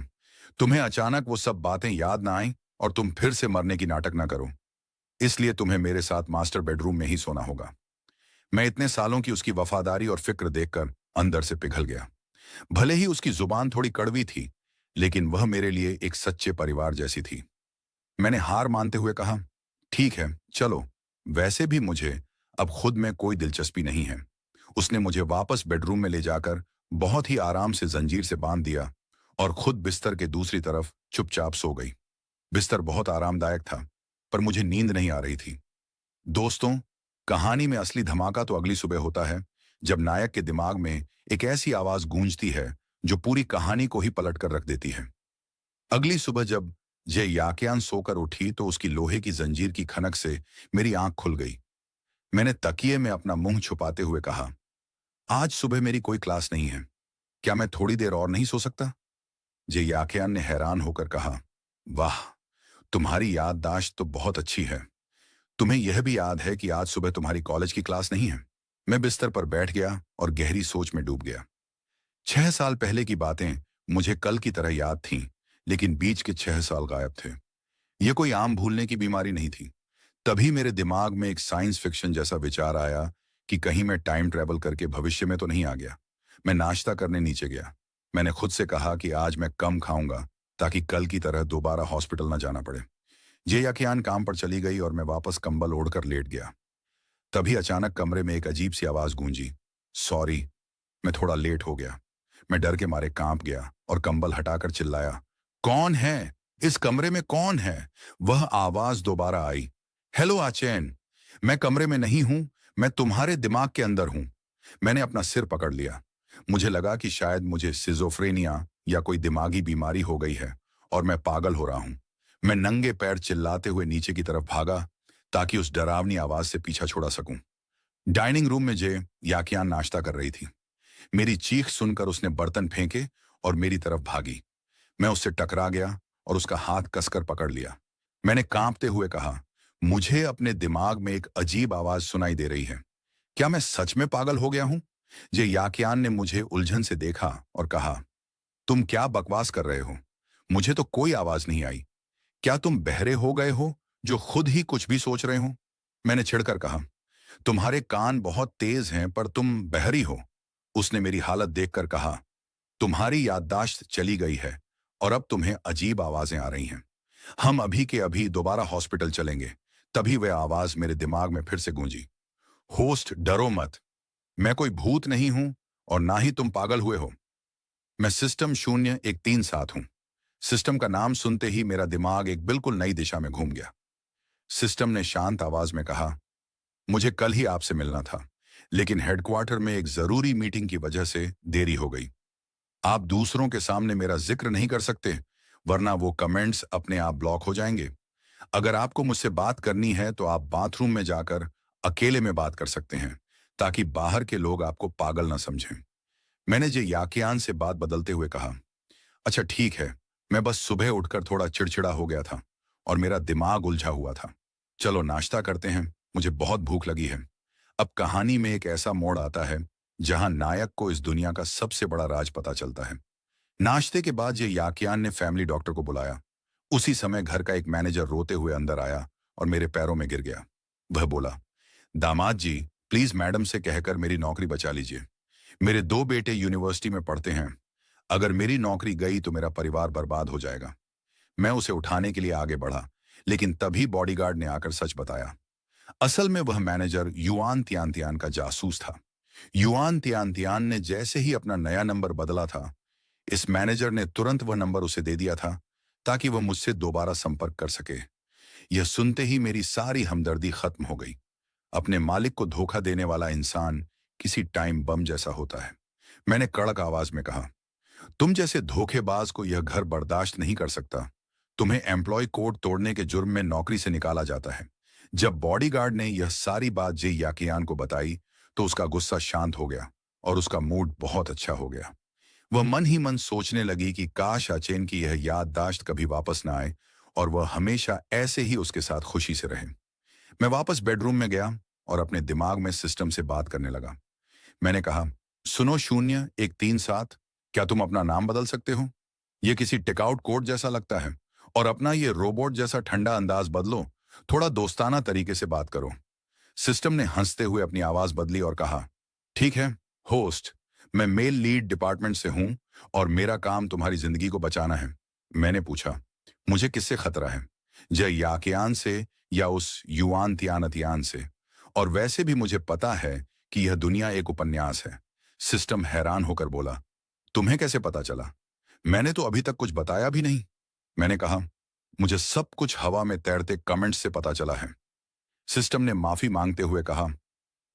तुम्हें अचानक वो सब बातें याद ना आईं और तुम फिर से मरने की नाटक ना करो। इसलिए तुम्हें मेरे साथ मास्टर बेडरूम में ही सोना होगा। मैं इतने सालों की उसकी वफादारी और फिक्र देखकर अंदर से पिघल गया। भले ही उसकी जुबान थोड़ी कड़वी थी, लेकिन वह मेरे लिए एक सच्चे परिवार जैसी थी। मैंने हार मानते हुए कहा, ठीक है, चलो। वैसे भी मुझे अब खुद में कोई दिलचस्पी नहीं है। उसने मुझे वापस बेडरूम में ले जाकर बहुत ही आराम से जंजीर से बांध दिया और खुद बिस्तर के दूसरी तरफ चुपचाप सो गई। बिस्तर बहुत आरामदायक था, पर मुझे नींद नहीं आ रही थी। दोस्तों, कहानी में असली धमाका तो अगली सुबह होता है, जब नायक के दिमाग में एक ऐसी आवाज गूंजती है जो पूरी कहानी को ही पलट कर रख देती है। अगली सुबह जब जे याकियान सोकर उठी तो उसकी लोहे की जंजीर की खनक से मेरी आंख खुल गई। मैंने तकिए में अपना मुंह छुपाते हुए कहा, आज सुबह मेरी कोई क्लास नहीं है, क्या मैं थोड़ी देर और नहीं सो सकता? जे याकियान ने हैरान होकर कहा, वाह, तुम्हारी याददाश्त तो बहुत अच्छी है। तुम्हें यह भी याद है कि आज सुबह तुम्हारी कॉलेज की क्लास नहीं है? मैं बिस्तर पर बैठ गया और गहरी सोच में डूब गया। 6 साल पहले की बातें मुझे कल की तरह याद थीं, लेकिन बीच के 6 साल गायब थे। यह कोई आम भूलने की बीमारी नहीं थी। तभी मेरे दिमाग में एक साइंस फिक्शन जैसा विचार आया कि कहीं मैं टाइम ट्रेवल करके भविष्य में तो नहीं आ गया। मैं नाश्ता करने नीचे गया। मैंने खुद से कहा कि आज मैं कम खाऊंगा ताकि कल की तरह दोबारा हॉस्पिटल न जाना पड़े। जे याकियान काम पर चली गई और मैं वापस कंबल ओढ़कर लेट गया। तभी अचानक कमरे में एक अजीब सी आवाज गूंजी, सॉरी, मैं थोड़ा लेट हो गया। मैं डर के मारे कांप गया और कंबल हटाकर चिल्लाया, कौन है? इस कमरे में कौन है? वह आवाज दोबारा आई, हेलो आचैन, मैं कमरे में नहीं हूं, मैं तुम्हारे दिमाग के अंदर हूं। मैंने अपना सिर पकड़ लिया। मुझे लगा कि शायद मुझे सिजोफ्रेनिया या कोई दिमागी बीमारी हो गई है और मैं पागल हो रहा हूं। मैं नंगे पैर चिल्लाते हुए नीचे की तरफ भागा ताकि उस डरावनी आवाज से पीछा छुड़ा सकूं। डाइनिंग रूम में जे याकियान नाश्ता कर रही थी। मेरी चीख सुनकर उसने बर्तन फेंके और मेरी तरफ भागी। मैं उससे टकरा गया और उसका हाथ कसकर पकड़ लिया। मैंने कांपते हुए कहा, मुझे अपने दिमाग में एक अजीब आवाज सुनाई दे रही है। क्या मैं सच में पागल हो गया हूं? जे याकियान ने मुझे उलझन से देखा और कहा, तुम क्या बकवास कर रहे हो? मुझे तो कोई आवाज नहीं आई। क्या तुम बहरे हो गए हो जो खुद ही कुछ भी सोच रहे हो? मैंने छिड़कर कहा, तुम्हारे कान बहुत तेज हैं पर तुम बहरी हो। उसने मेरी हालत देखकर कहा, तुम्हारी याददाश्त चली गई है और अब तुम्हें अजीब आवाजें आ रही हैं। हम अभी के अभी दोबारा हॉस्पिटल चलेंगे। तभी वह आवाज मेरे दिमाग में फिर से गूंजी, होस्ट, डरो मत, मैं कोई भूत नहीं हूं और ना ही तुम पागल हुए हो। मैं सिस्टम 017 हूं। सिस्टम का नाम सुनते ही मेरा दिमाग एक बिल्कुल नई दिशा में घूम गया। सिस्टम ने शांत आवाज में कहा, मुझे कल ही आपसे मिलना था, लेकिन हेडक्वार्टर में एक जरूरी मीटिंग की वजह से देरी हो गई। आप दूसरों के सामने मेरा जिक्र नहीं कर सकते, वरना वो कमेंट्स अपने आप ब्लॉक हो जाएंगे। अगर आपको मुझसे बात करनी है तो आप बाथरूम में जाकर अकेले में बात कर सकते हैं, ताकि बाहर के लोग आपको पागल ना समझें। मैंने जे याकियान से बात बदलते हुए कहा, अच्छा ठीक है, मैं बस सुबह उठकर थोड़ा चिड़चिड़ा हो गया था और मेरा दिमाग उलझा हुआ था। चलो नाश्ता करते हैं, मुझे बहुत भूख लगी है। अब कहानी में एक ऐसा मोड़ आता है जहां नायक को इस दुनिया का सबसे बड़ा राज पता चलता है। नाश्ते के बाद ये याकियान ने फैमिली डॉक्टर को बुलाया। उसी समय घर का एक मैनेजर रोते हुए अंदर आया और मेरे पैरों में गिर गया। वह बोला, दामाद जी, प्लीज मैडम से कहकर मेरी नौकरी बचा लीजिए। मेरे 2 बेटे यूनिवर्सिटी में पढ़ते हैं। अगर मेरी नौकरी गई तो मेरा परिवार बर्बाद हो जाएगा। मैं उसे उठाने के लिए आगे बढ़ा, लेकिन तभी बॉडीगार्ड ने आकर सच बताया। असल में वह मैनेजर युआन तियान का जासूस था। युआन तियान ने जैसे ही अपना नया नंबर बदला था, इस मैनेजर ने तुरंत वह नंबर उसे दे दिया था ताकि वह मुझसे दोबारा संपर्क कर सके। यह सुनते ही मेरी सारी हमदर्दी खत्म हो गई। अपने मालिक को धोखा देने वाला इंसान किसी टाइम बम जैसा होता है। मैंने कड़क आवाज में कहा, तुम जैसे धोखेबाज को यह घर बर्दाश्त नहीं कर सकता। तुम्हें एम्प्लॉय कोड तोड़ने के जुर्म में नौकरी से निकाला जाता है। जब बॉडीगार्ड ने यह सारी बात जे याकियान को बताई तो उसका गुस्सा शांत हो गया और उसका मूड बहुत अच्छा हो गया। वह मन ही मन सोचने लगी कि काश अचेन की यह याददाश्त कभी वापस न आए और वह हमेशा ऐसे ही उसके साथ खुशी से रहे। मैं वापस बेडरूम में गया और अपने दिमाग में सिस्टम से बात करने लगा। मैंने कहा, सुनो 0 1 3 7, क्या तुम अपना नाम बदल सकते हो? ये किसी टिकआउट कोड जैसा लगता है। और अपना ये रोबोट जैसा ठंडा अंदाज बदलो, थोड़ा दोस्ताना तरीके से बात करो। सिस्टम ने हंसते हुए अपनी आवाज बदली और कहा, ठीक है होस्ट, मैं मेल लीड डिपार्टमेंट से हूं और मेरा काम तुम्हारी जिंदगी को बचाना है। मैंने पूछा, मुझे किससे खतरा है? जय याकयान से या उस युआन तियानतियान से? और वैसे भी मुझे पता है कि यह दुनिया एक उपन्यास है। सिस्टम हैरान होकर बोला, तुम्हें कैसे पता चला? मैंने तो अभी तक कुछ बताया भी नहीं। मैंने कहा, मुझे सब कुछ हवा में तैरते कमेंट्स से पता चला है। सिस्टम ने माफी मांगते हुए कहा,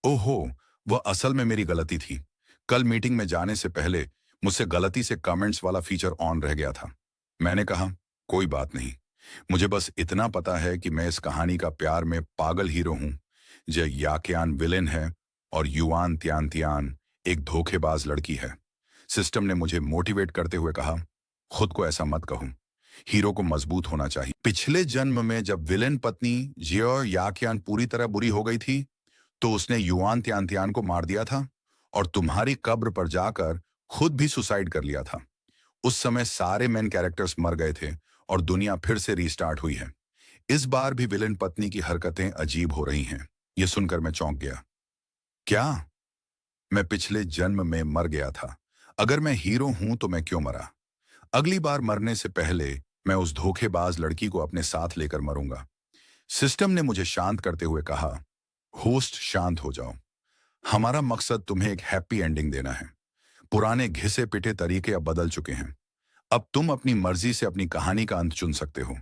ओहो, वह असल में मेरी गलती थी। कल मीटिंग में जाने से पहले मुझसे गलती से कमेंट्स वाला फीचर ऑन रह गया था। मैंने कहा, कोई बात नहीं, मुझे बस इतना पता है कि मैं इस कहानी का प्यार में पागल हीरो हूं। जय याकयान विलेन है और युआन त्यान त्यान एक धोखेबाज लड़की है। सिस्टम ने मुझे मोटिवेट करते हुए कहा, खुद को ऐसा मत कहो, हीरो को मजबूत होना चाहिए। पिछले जन्म में जब विलेन पत्नी जियो याकयान पूरी तरह बुरी हो गई थी, तो उसने युआन त्यान त्यान को मार दिया था और तुम्हारी कब्र पर जाकर खुद भी सुसाइड कर लिया था। उस समय सारे मेन कैरेक्टर्स मर गए थे और दुनिया फिर से रीस्टार्ट हुई है। इस बार भी विलेन पत्नी की हरकतें अजीब हो रही हैं। यह सुनकर मैं चौंक गया। क्या? मैं पिछले जन्म में मर गया था? अगर मैं हीरो हूं तो मैं क्यों मरा? अगली बार मरने से पहले मैं उस धोखेबाज लड़की को अपने साथ लेकर मरूंगा। सिस्टम ने मुझे शांत करते हुए कहा, होस्ट शांत हो जाओ। हमारा मकसद तुम्हें एक हैप्पी एंडिंग देना है। पुराने घिसे पिटे तरीके अब बदल चुके हैं। अब तुम अपनी मर्जी से अपनी कहानी का अंत चुन सकते हो।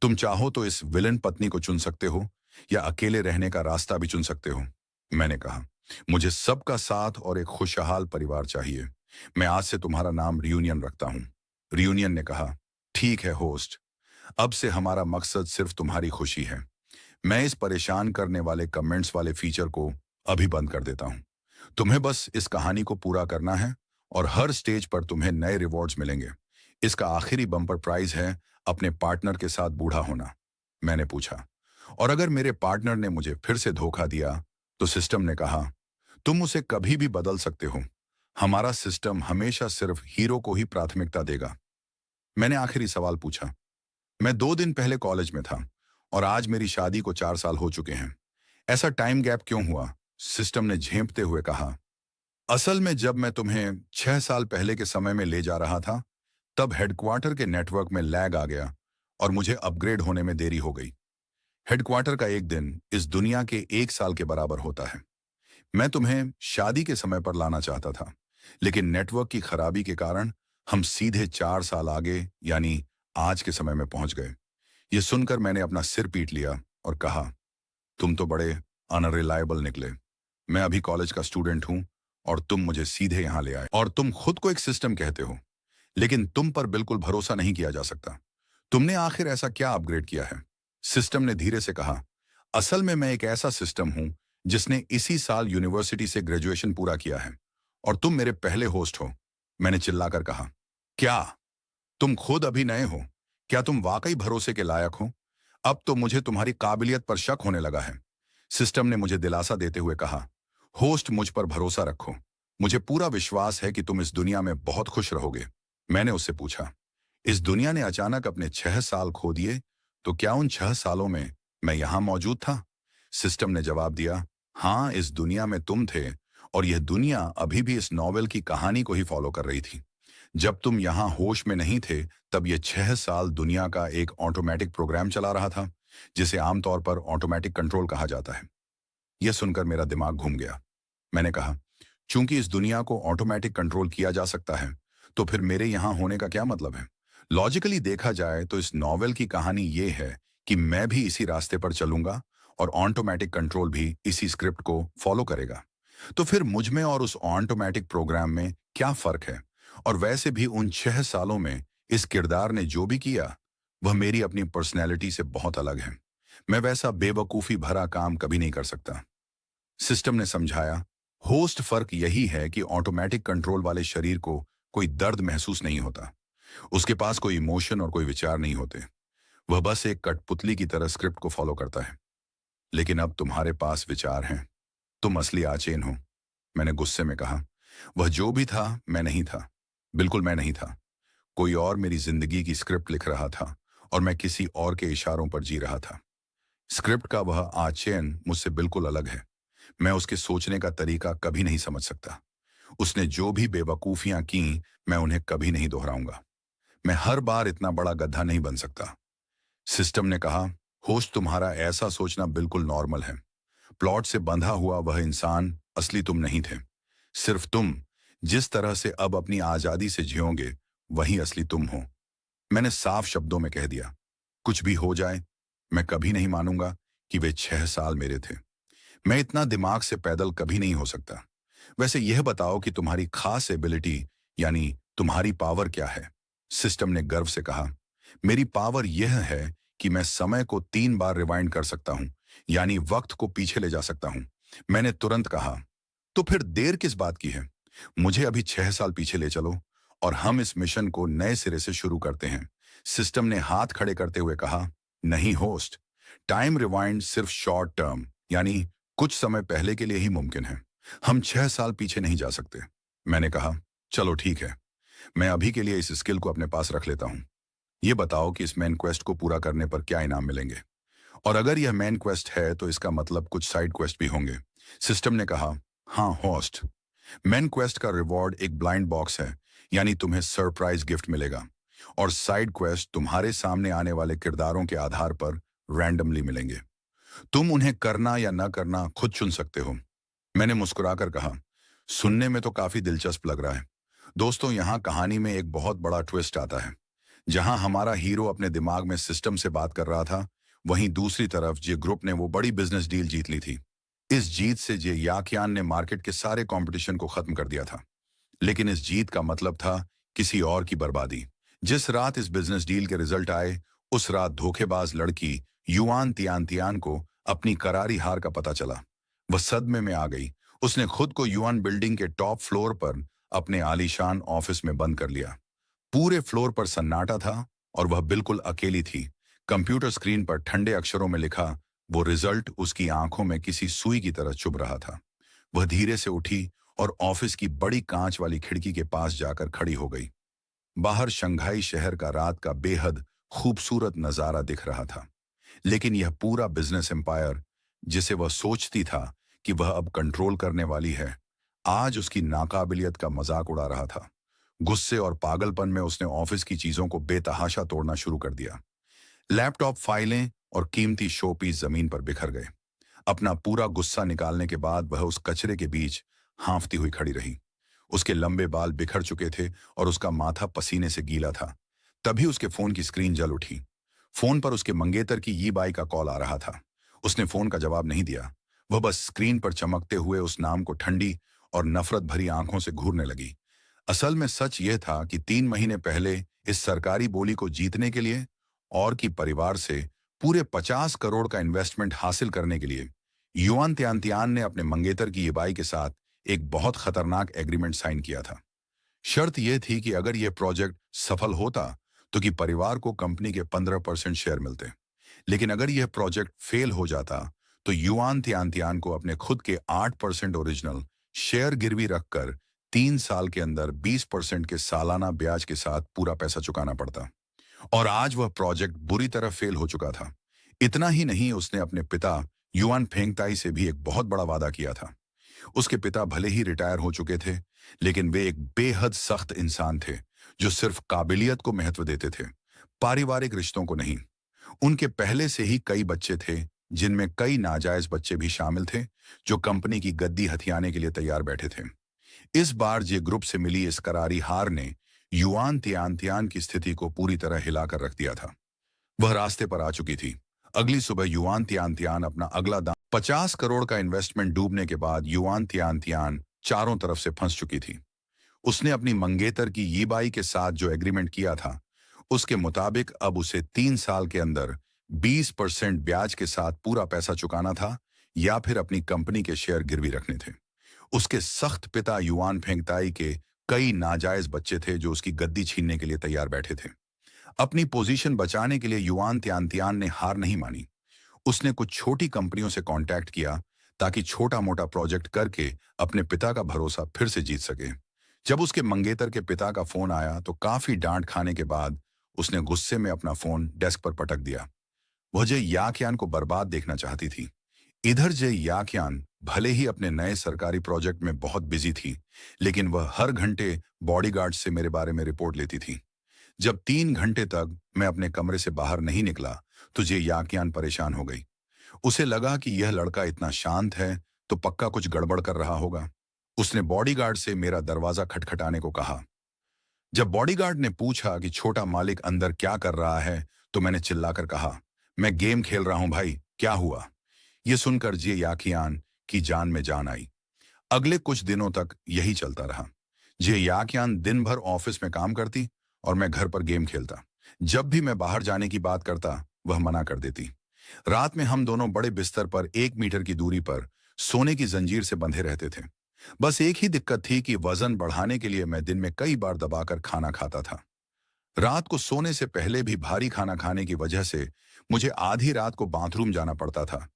तुम चाहो तो इस विलन पत्नी को चुन सकते हो या अकेले रहने का रास्ता भी चुन सकते हो। मैंने कहा, मुझे सबका साथ और एक खुशहाल परिवार चाहिए। मैं आज से तुम्हारा नाम रियूनियन रखता हूं। रियूनियन ने कहा, ठीक है होस्ट, अब से हमारा मकसद सिर्फ तुम्हारी खुशी है। मैं इस परेशान करने वाले कमेंट्स वाले फीचर को अभी बंद कर देता हूं। तुम्हें बस इस कहानी को पूरा करना है और हर स्टेज पर तुम्हें नए रिवॉर्ड्स मिलेंगे। इसका आखिरी बम्पर प्राइज है अपने पार्टनर के साथ बूढ़ा होना। मैंने पूछा, और अगर मेरे पार्टनर ने मुझे फिर से धोखा दिया? तो सिस्टम ने कहा, तुम उसे कभी भी बदल सकते हो। हमारा सिस्टम हमेशा सिर्फ हीरो को ही प्राथमिकता देगा। मैंने आखिरी सवाल पूछा, मैं 2 दिन पहले कॉलेज में था और आज मेरी शादी को 4 साल हो चुके हैं। ऐसा टाइम गैप क्यों हुआ? सिस्टम ने झेंपते हुए कहा, असल में जब मैं तुम्हें 6 साल पहले के समय में ले जा रहा था, तब हेडक्वार्टर के नेटवर्क में लैग आ गया और मुझे अपग्रेड होने में देरी हो गई। हेडक्वार्टर का एक दिन इस दुनिया के 1 साल के बराबर होता है। मैं तुम्हें शादी के समय पर लाना चाहता था, लेकिन नेटवर्क की खराबी के कारण हम सीधे 4 साल आगे यानी आज के समय में पहुंच गए। ये सुनकर मैंने अपना सिर पीट लिया और कहा, तुम तो बड़े अनरिलायबल निकले। मैं अभी कॉलेज का स्टूडेंट हूं और तुम मुझे सीधे यहां ले आए और तुम खुद को एक सिस्टम कहते हो, लेकिन तुम पर बिल्कुल भरोसा नहीं किया जा सकता। तुमने आखिर ऐसा क्या अपग्रेड किया है? सिस्टम ने धीरे से कहा, असल में मैं एक ऐसा सिस्टम हूं जिसने इसी साल यूनिवर्सिटी से ग्रेजुएशन पूरा किया है और तुम मेरे पहले होस्ट हो। मैंने चिल्लाकर कहा, क्या तुम खुद अभी नए हो? क्या तुम वाकई भरोसे के लायक हो? अब तो मुझे तुम्हारी काबिलियत पर शक होने लगा है। सिस्टम ने मुझे दिलासा देते हुए कहा, होस्ट मुझ पर भरोसा रखो। मुझे पूरा विश्वास है कि तुम इस दुनिया में बहुत खुश रहोगे। मैंने उससे पूछा, इस दुनिया ने अचानक अपने 6 साल खो दिए, तो क्या उन 6 सालों में मैं यहां मौजूद था? सिस्टम ने जवाब दिया, हाँ, इस दुनिया में तुम थे और यह दुनिया अभी भी इस नॉवेल की कहानी को ही फॉलो कर रही थी। जब तुम यहां होश में नहीं थे, तब ये 6 साल दुनिया का एक ऑटोमेटिक प्रोग्राम चला रहा था, जिसे आमतौर पर ऑटोमेटिक कंट्रोल कहा जाता है। यह सुनकर मेरा दिमाग घूम गया। मैंने कहा, चूंकि इस दुनिया को ऑटोमेटिक कंट्रोल किया जा सकता है, तो फिर मेरे यहां होने का क्या मतलब है? लॉजिकली देखा जाए तो इस नॉवेल की कहानी ये है कि मैं भी इसी रास्ते पर चलूंगा और ऑटोमेटिक कंट्रोल भी इसी स्क्रिप्ट को फॉलो करेगा। तो फिर मुझ में और उस ऑटोमेटिक प्रोग्राम में क्या फर्क है? और वैसे भी उन 6 सालों में इस किरदार ने जो भी किया, वह मेरी अपनी पर्सनैलिटी से बहुत अलग है। मैं वैसा बेवकूफी भरा काम कभी नहीं कर सकता। सिस्टम ने समझाया, होस्ट फर्क यही है कि ऑटोमेटिक कंट्रोल वाले शरीर को कोई दर्द महसूस नहीं होता। उसके पास कोई इमोशन और कोई विचार नहीं होते। वह बस एक कठपुतली की तरह स्क्रिप्ट को फॉलो करता है। लेकिन अब तुम्हारे पास विचार हैं। तुम असली आचेन हो। मैंने गुस्से में कहा। वह जो भी था, मैं नहीं था। बिल्कुल मैं नहीं था। कोई और मेरी जिंदगी की स्क्रिप्ट लिख रहा था और मैं किसी और के इशारों पर जी रहा था। स्क्रिप्ट का वह आचेन मुझसे बिल्कुल अलग है। मैं उसके सोचने का तरीका कभी नहीं समझ सकता। उसने जो भी बेवकूफियां की, मैं उन्हें कभी नहीं दोहराऊंगा। मैं हर बार इतना बड़ा गधा नहीं बन सकता। सिस्टम ने कहा, होश तुम्हारा ऐसा सोचना बिल्कुल नॉर्मल है। प्लॉट से बंधा हुआ वह इंसान असली तुम नहीं थे। सिर्फ तुम जिस तरह से अब अपनी आजादी से जियोगे, वही असली तुम हो। मैंने साफ शब्दों में कह दिया, कुछ भी हो जाए, मैं कभी नहीं मानूंगा कि वे 6 साल मेरे थे। मैं इतना दिमाग से पैदल कभी नहीं हो सकता। वैसे यह बताओ कि तुम्हारी खास एबिलिटी, यानी तुम्हारी पावर क्या है? सिस्टम ने गर्व से कहा, मेरी पावर यह है कि मैं समय को 3 बार रिवाइंड कर सकता हूं, यानी वक्त को पीछे ले जा सकता हूं। मैंने तुरंत कहा, तो फिर देर किस बात की है? मुझे अभी 6 साल पीछे ले चलो और हम इस मिशन को नए सिरे से शुरू करते हैं। सिस्टम ने हाथ खड़े करते हुए कहा, नहीं होस्ट, टाइम रिवाइंड सिर्फ शॉर्ट टर्म, यानी कुछ समय पहले के लिए ही मुमकिन है। हम 6 साल पीछे नहीं जा सकते। मैंने कहा, चलो ठीक है, मैं अभी के लिए इस स्किल को अपने पास रख लेता हूं। ये बताओ कि इस मेन क्वेस्ट को पूरा करने पर क्या इनाम मिलेंगे? और अगर यह मेन क्वेस्ट है तो इसका मतलब कुछ साइड क्वेस्ट भी होंगे। सिस्टम ने कहा, हाँ होस्ट, मेन क्वेस्ट का रिवॉर्ड एक ब्लाइंड बॉक्स है, यानी तुम्हें सरप्राइज गिफ्ट मिलेगा। और साइड क्वेस्ट तुम्हारे सामने आने वाले किरदारों के आधार पर रैंडमली मिलेंगे। तुम उन्हें करना या न करना खुद चुन सकते हो। मैंने मुस्कुराकर कहा, सुनने में तो काफी दिलचस्प लग रहा है। दोस्तों, यहाँ कहानी में एक बहुत बड़ा ट्विस्ट आता है। जहां हमारा हीरो अपने दिमाग में सिस्टम से बात कर रहा था, वहीं दूसरी तरफ जे ग्रुप ने वो बड़ी बिजनेस डील जीत ली थी। इस जीत से जे याकियान ने मार्केट के सारे कंपटीशन को खत्म कर दिया था। लेकिन इस जीत का मतलब था किसी और की बर्बादी। जिस रात इस बिजनेस डील के रिजल्ट आए, उस रात धोखेबाज लड़की युआन तियान तियान को अपनी करारी हार का पता चला। वह सदमे में आ गई। उसने खुद को युआन बिल्डिंग के टॉप फ्लोर पर अपने आलीशान ऑफिस में बंद कर लिया। पूरे फ्लोर पर सन्नाटा था और वह बिल्कुल अकेली थी। कंप्यूटर स्क्रीन पर ठंडे अक्षरों में लिखा वो रिजल्ट उसकी आंखों में किसी सुई की तरह चुभ रहा था। वह धीरे से उठी और ऑफिस की बड़ी कांच वाली खिड़की के पास जाकर खड़ी हो गई। बाहर शंघाई शहर का रात का बेहद खूबसूरत नजारा दिख रहा था। लेकिन यह पूरा बिजनेस एम्पायर, जिसे वह सोचती था कि वह अब कंट्रोल करने वाली है, आज उसकी नाकाबिलियत का मजाक उड़ा रहा था। गुस्से और पागलपन में उसने ऑफिस की चीजों को बेतहाशा तोड़ना शुरू कर दिया। लैपटॉप, फाइलें और कीमती शो पीस जमीन पर बिखर गए। अपना पूरा गुस्सा निकालने के बाद वह उस कचरे के बीच हांफती हुई खड़ी रही। उसके लंबे बाल बिखर चुके थे और उसका माथा पसीने से गीला था। तभी उसके फोन की स्क्रीन जल उठी। फोन पर उसके मंगेतर की यी बाई का कॉल आ रहा था। उसने फोन का जवाब नहीं दिया। वह बस स्क्रीन पर चमकते हुए उस नाम को ठंडी और नफरत भरी आंखों से घूरने लगी। असल में सच यह था कि 3 महीने पहले इस सरकारी बोली को जीतने के लिए और की परिवार से पूरे 50 करोड़ का इन्वेस्टमेंट हासिल करने के लिए युआन त्यांतियान ने अपने मंगेतर की येबाई के साथ एक बहुत खतरनाक एग्रीमेंट साइन किया था। शर्त यह थी कि अगर यह प्रोजेक्ट सफल होता तो कि परिवार को कंपनी के 15% शेयर मिलते। लेकिन अगर यह प्रोजेक्ट फेल हो जाता तो युआन त्यांतियान को अपने खुद के 8% ओरिजिनल शेयर गिरवी रखकर 3 साल के अंदर 20% के सालाना ब्याज के साथ पूरा पैसा चुकाना पड़ता। और आज वह प्रोजेक्ट बुरी तरह फेल हो चुका था। इतना ही नहीं, उसने अपने पिता युआन फेंगताई से भी एक बहुत बड़ा वादा किया था। उसके पिता भले ही रिटायर हो चुके थे, लेकिन वे एक बेहद सख्त इंसान थे जो सिर्फ काबिलियत को महत्व देते थे, पारिवारिक रिश्तों को नहीं। उनके पहले से ही कई बच्चे थे, जिनमें कई नाजायज बच्चे भी शामिल थे, जो कंपनी की गद्दी हथियाने के लिए तैयार बैठे थे। इस बार जे ग्रुप से मिली इस करारी हार ने युआन तियान की स्थिति को पूरी तरह हिलाकर रख दिया था। वह रास्ते पर आ चुकी थी। अगली सुबह युआन तियान अपना अगला दांव 50 करोड़ का इन्वेस्टमेंट डूबने के बाद युआन तियान चारों तरफ से फंस चुकी थी। उसने अपनी मंगेतर की यीबाई के साथ जो एग्रीमेंट किया था, उसके मुताबिक अब उसे 3 साल के अंदर 20% ब्याज के साथ पूरा पैसा चुकाना था या फिर अपनी कंपनी के शेयर गिरवी रखने थे। उसके सख्त पिता युआन फेंगताई के कई नाजायज बच्चे थे जो उसकी गद्दी छीनने के लिए तैयार बैठे थे। अपनी पोजीशन बचाने के लिए युआन त्यांतियान ने हार नहीं मानी। उसने कुछ छोटी कंपनियों से कांटेक्ट किया ताकि छोटा मोटा प्रोजेक्ट करके अपने पिता का भरोसा फिर से जीत सके। जब उसके मंगेतर के पिता का फोन आया तो काफी डांट खाने के बाद उसने गुस्से में अपना फोन डेस्क पर पटक दिया। वह जय याकयान को बर्बाद देखना चाहती थी। इधर जय याकयान भले ही अपने नए सरकारी प्रोजेक्ट में बहुत बिजी थी, लेकिन वह हर घंटे बॉडीगार्ड से मेरे बारे में रिपोर्ट लेती थी। जब 3 घंटे तक मैं अपने कमरे से बाहर नहीं निकला तो जय याकयान परेशान हो गई। उसे लगा कि यह लड़का इतना शांत है तो पक्का कुछ गड़बड़ कर रहा होगा। उसने बॉडीगार्ड से मेरा दरवाजा खटखटाने को कहा। जब बॉडीगार्ड ने पूछा कि छोटा मालिक अंदर क्या कर रहा है तो मैंने चिल्लाकर कहा, मैं गेम खेल रहा हूं भाई, क्या हुआ? यह सुनकर जे याकियान की जान में जान आई। अगले कुछ दिनों तक यही चलता रहा। जे याकियान दिन भर ऑफिस में काम करती और मैं घर पर गेम खेलता। जब भी मैं बाहर जाने की बात करता वह मना कर देती। रात में हम दोनों बड़े बिस्तर पर 1 मीटर की दूरी पर सोने की जंजीर से बंधे रहते थे। बस एक ही दिक्कत थी कि वजन बढ़ाने के लिए मैं दिन में कई बार दबाकर खाना खाता था। रात को सोने से पहले भी भारी खाना खाने की वजह से मुझे आधी रात को बाथरूम जाना पड़ता था,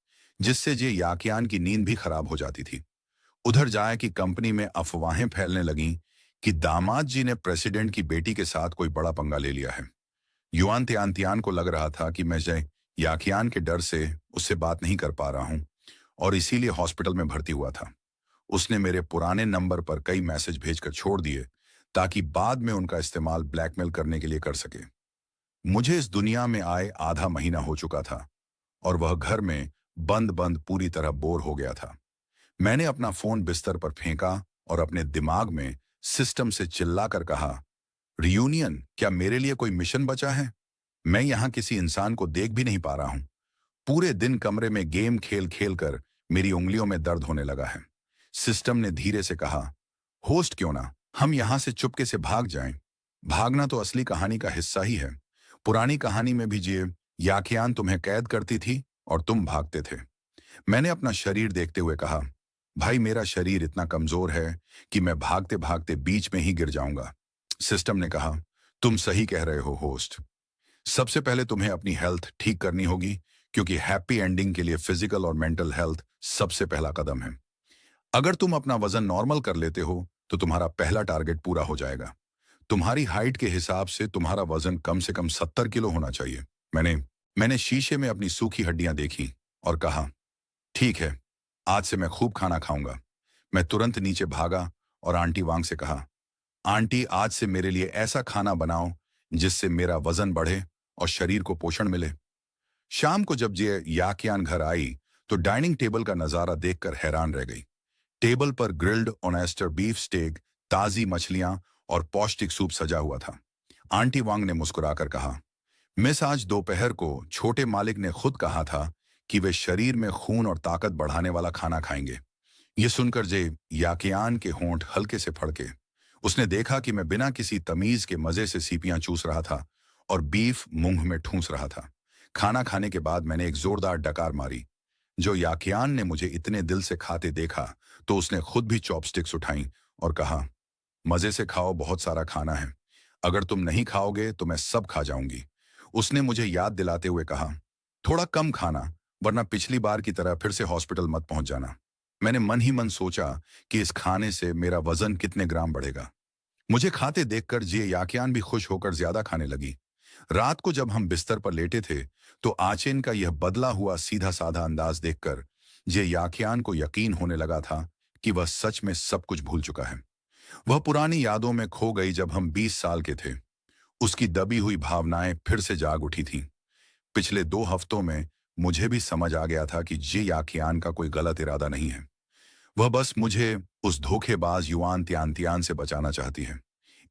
जिससे जे याकियान की नींद भी खराब हो जाती थी। उधर जाए कि कंपनी में अफवाहें फैलने लगीं कि दामाद जी ने प्रेसिडेंट की बेटी के साथ कोई बड़ा पंगा ले लिया है। युआन त्यान को लग रहा था कि मैं जय याकियान के डर से उससे बात नहीं कर पा रहा हूं और इसीलिए हॉस्पिटल में भर्ती हुआ था। उसने मेरे पुराने नंबर पर कई मैसेज भेजकर छोड़ दिए ताकि बाद में उनका इस्तेमाल ब्लैकमेल करने के लिए कर सके। मुझे इस दुनिया में आए आधा महीना हो चुका था और वह घर में बंद बंद पूरी तरह बोर हो गया था। मैंने अपना फोन बिस्तर पर फेंका और अपने दिमाग में सिस्टम से चिल्लाकर कहा, रियूनियन क्या मेरे लिए कोई मिशन बचा है? मैं यहां किसी इंसान को देख भी नहीं पा रहा हूं। पूरे दिन कमरे में गेम खेल खेल कर मेरी उंगलियों में दर्द होने लगा है। सिस्टम ने धीरे से कहा, होस्ट क्यों ना हम यहां से चुपके से भाग जाएं। भागना तो असली कहानी का हिस्सा ही है। पुरानी कहानी में भी ये याकियान तुम्हें कैद करती थी और तुम भागते थे। मैंने अपना शरीर देखते हुए कहा, भाई मेरा शरीर इतना कमजोर है कि मैं भागते भागते बीच में ही गिर जाऊंगा। सिस्टम ने कहा, तुम सही कह रहे हो होस्ट। सबसे पहले तुम्हें अपनी हेल्थ ठीक करनी होगी, क्योंकि हैप्पी एंडिंग के लिए फिजिकल और मेंटल हेल्थ सबसे पहला कदम है। अगर तुम अपना वजन नॉर्मल कर लेते हो तो तुम्हारा पहला टारगेट पूरा हो जाएगा। तुम्हारी हाइट के हिसाब से तुम्हारा वजन कम से कम 70 किलो होना चाहिए। मैंने शीशे में अपनी सूखी हड्डियां देखी और कहा, ठीक है, आज से मैं खूब खाना खाऊंगा। मैं तुरंत नीचे भागा और आंटी वांग से कहा, आंटी आज से मेरे लिए ऐसा खाना बनाओ जिससे मेरा वजन बढ़े और शरीर को पोषण मिले। शाम को जब ये याकियान घर आई तो डाइनिंग टेबल का नजारा देखकर हैरान रह गई। टेबल पर ग्रिल्ड ऑनेस्टर बीफ स्टेक, ताजी मछलियां और पौष्टिक सूप सजा हुआ था। आंटी वांग ने मुस्कुराकर कहा, मिस आज दोपहर को छोटे मालिक ने खुद कहा था कि वे शरीर में खून और ताकत बढ़ाने वाला खाना खाएंगे। ये सुनकर जे याकियान के होंठ हल्के से फड़के। उसने देखा कि मैं बिना किसी तमीज के मजे से सीपियां चूस रहा था और बीफ मुंह में ठूंस रहा था। खाना खाने के बाद मैंने एक जोरदार डकार मारी। जो याकियान ने मुझे इतने दिल से खाते देखा तो उसने खुद भी चॉपस्टिक्स उठाई और कहा, मजे से खाओ, बहुत सारा खाना है। अगर तुम नहीं खाओगे तो मैं सब खा जाऊंगी। उसने मुझे याद दिलाते हुए कहा, थोड़ा कम खाना, वरना पिछली बार की तरह फिर से हॉस्पिटल मत पहुंच जाना। मैंने मन ही मन सोचा कि इस खाने से मेरा वजन कितने ग्राम बढ़ेगा। मुझे खाते देखकर जे याकियान भी खुश होकर ज्यादा खाने लगी। रात को जब हम बिस्तर पर लेटे थे तो आचेन का यह बदला हुआ सीधा साधा अंदाज देखकर जे याकियान को यकीन होने लगा था कि वह सच में सब कुछ भूल चुका है। वह पुरानी यादों में खो गई जब हम 20 साल के थे। उसकी दबी हुई भावनाएं फिर से जाग उठी थीं। पिछले 2 हफ्तों में मुझे भी समझ आ गया था कि जे याकियान का कोई गलत इरादा नहीं है। वह बस मुझे उस धोखेबाज युआन त्यान से बचाना चाहती है।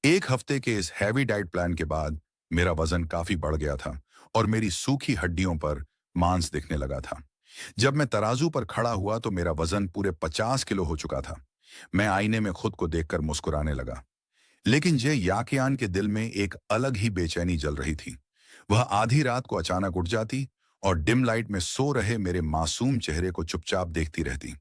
1 हफ्ते के इस हैवी डाइट प्लान के बाद मेरा वजन काफी बढ़ गया था और मेरी सूखी हड्डियों पर मांस दिखने लगा था। जब मैं तराजू पर खड़ा हुआ तो मेरा वजन पूरे 50 किलो हो चुका था। मैं आईने में खुद को देखकर मुस्कुराने लगा। लेकिन जे याकियान के दिल में एक अलग ही बेचैनी जल रही थी। वह आधी रात को अचानक उठ जाती और डिम लाइट में सो रहे मेरे मासूम चेहरे को चुपचाप देखती रहती।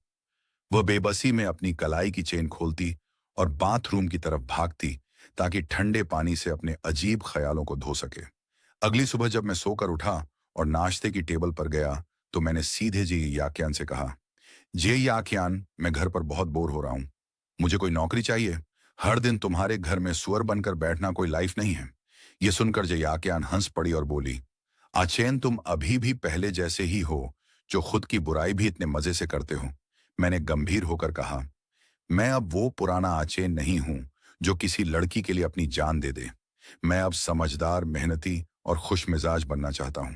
वह बेबसी में अपनी कलाई की चेन खोलती और बाथरूम की तरफ भागती ताकि ठंडे पानी से अपने अजीब ख्यालों को धो सके। अगली सुबह जब मैं सोकर उठा और नाश्ते की टेबल पर गया तो मैंने सीधे जी याक्यान से कहा, जे याक्यान, मैं घर पर बहुत बोर हो रहा हूं। मुझे कोई नौकरी चाहिए। हर दिन तुम्हारे घर में सुअर बनकर बैठना कोई लाइफ नहीं है। ये सुनकर जे याक्यान हंस पड़ी और बोली, आचेन, तुम अभी भी पहले जैसे ही हो, जो खुद की बुराई भी इतने मजे से करते हो। मैंने गंभीर होकर कहा, मैं अब वो पुराना आचेन नहीं हूं जो किसी लड़की के लिए अपनी जान दे दे। मैं अब समझदार, मेहनती और खुश मिजाज बनना चाहता हूं।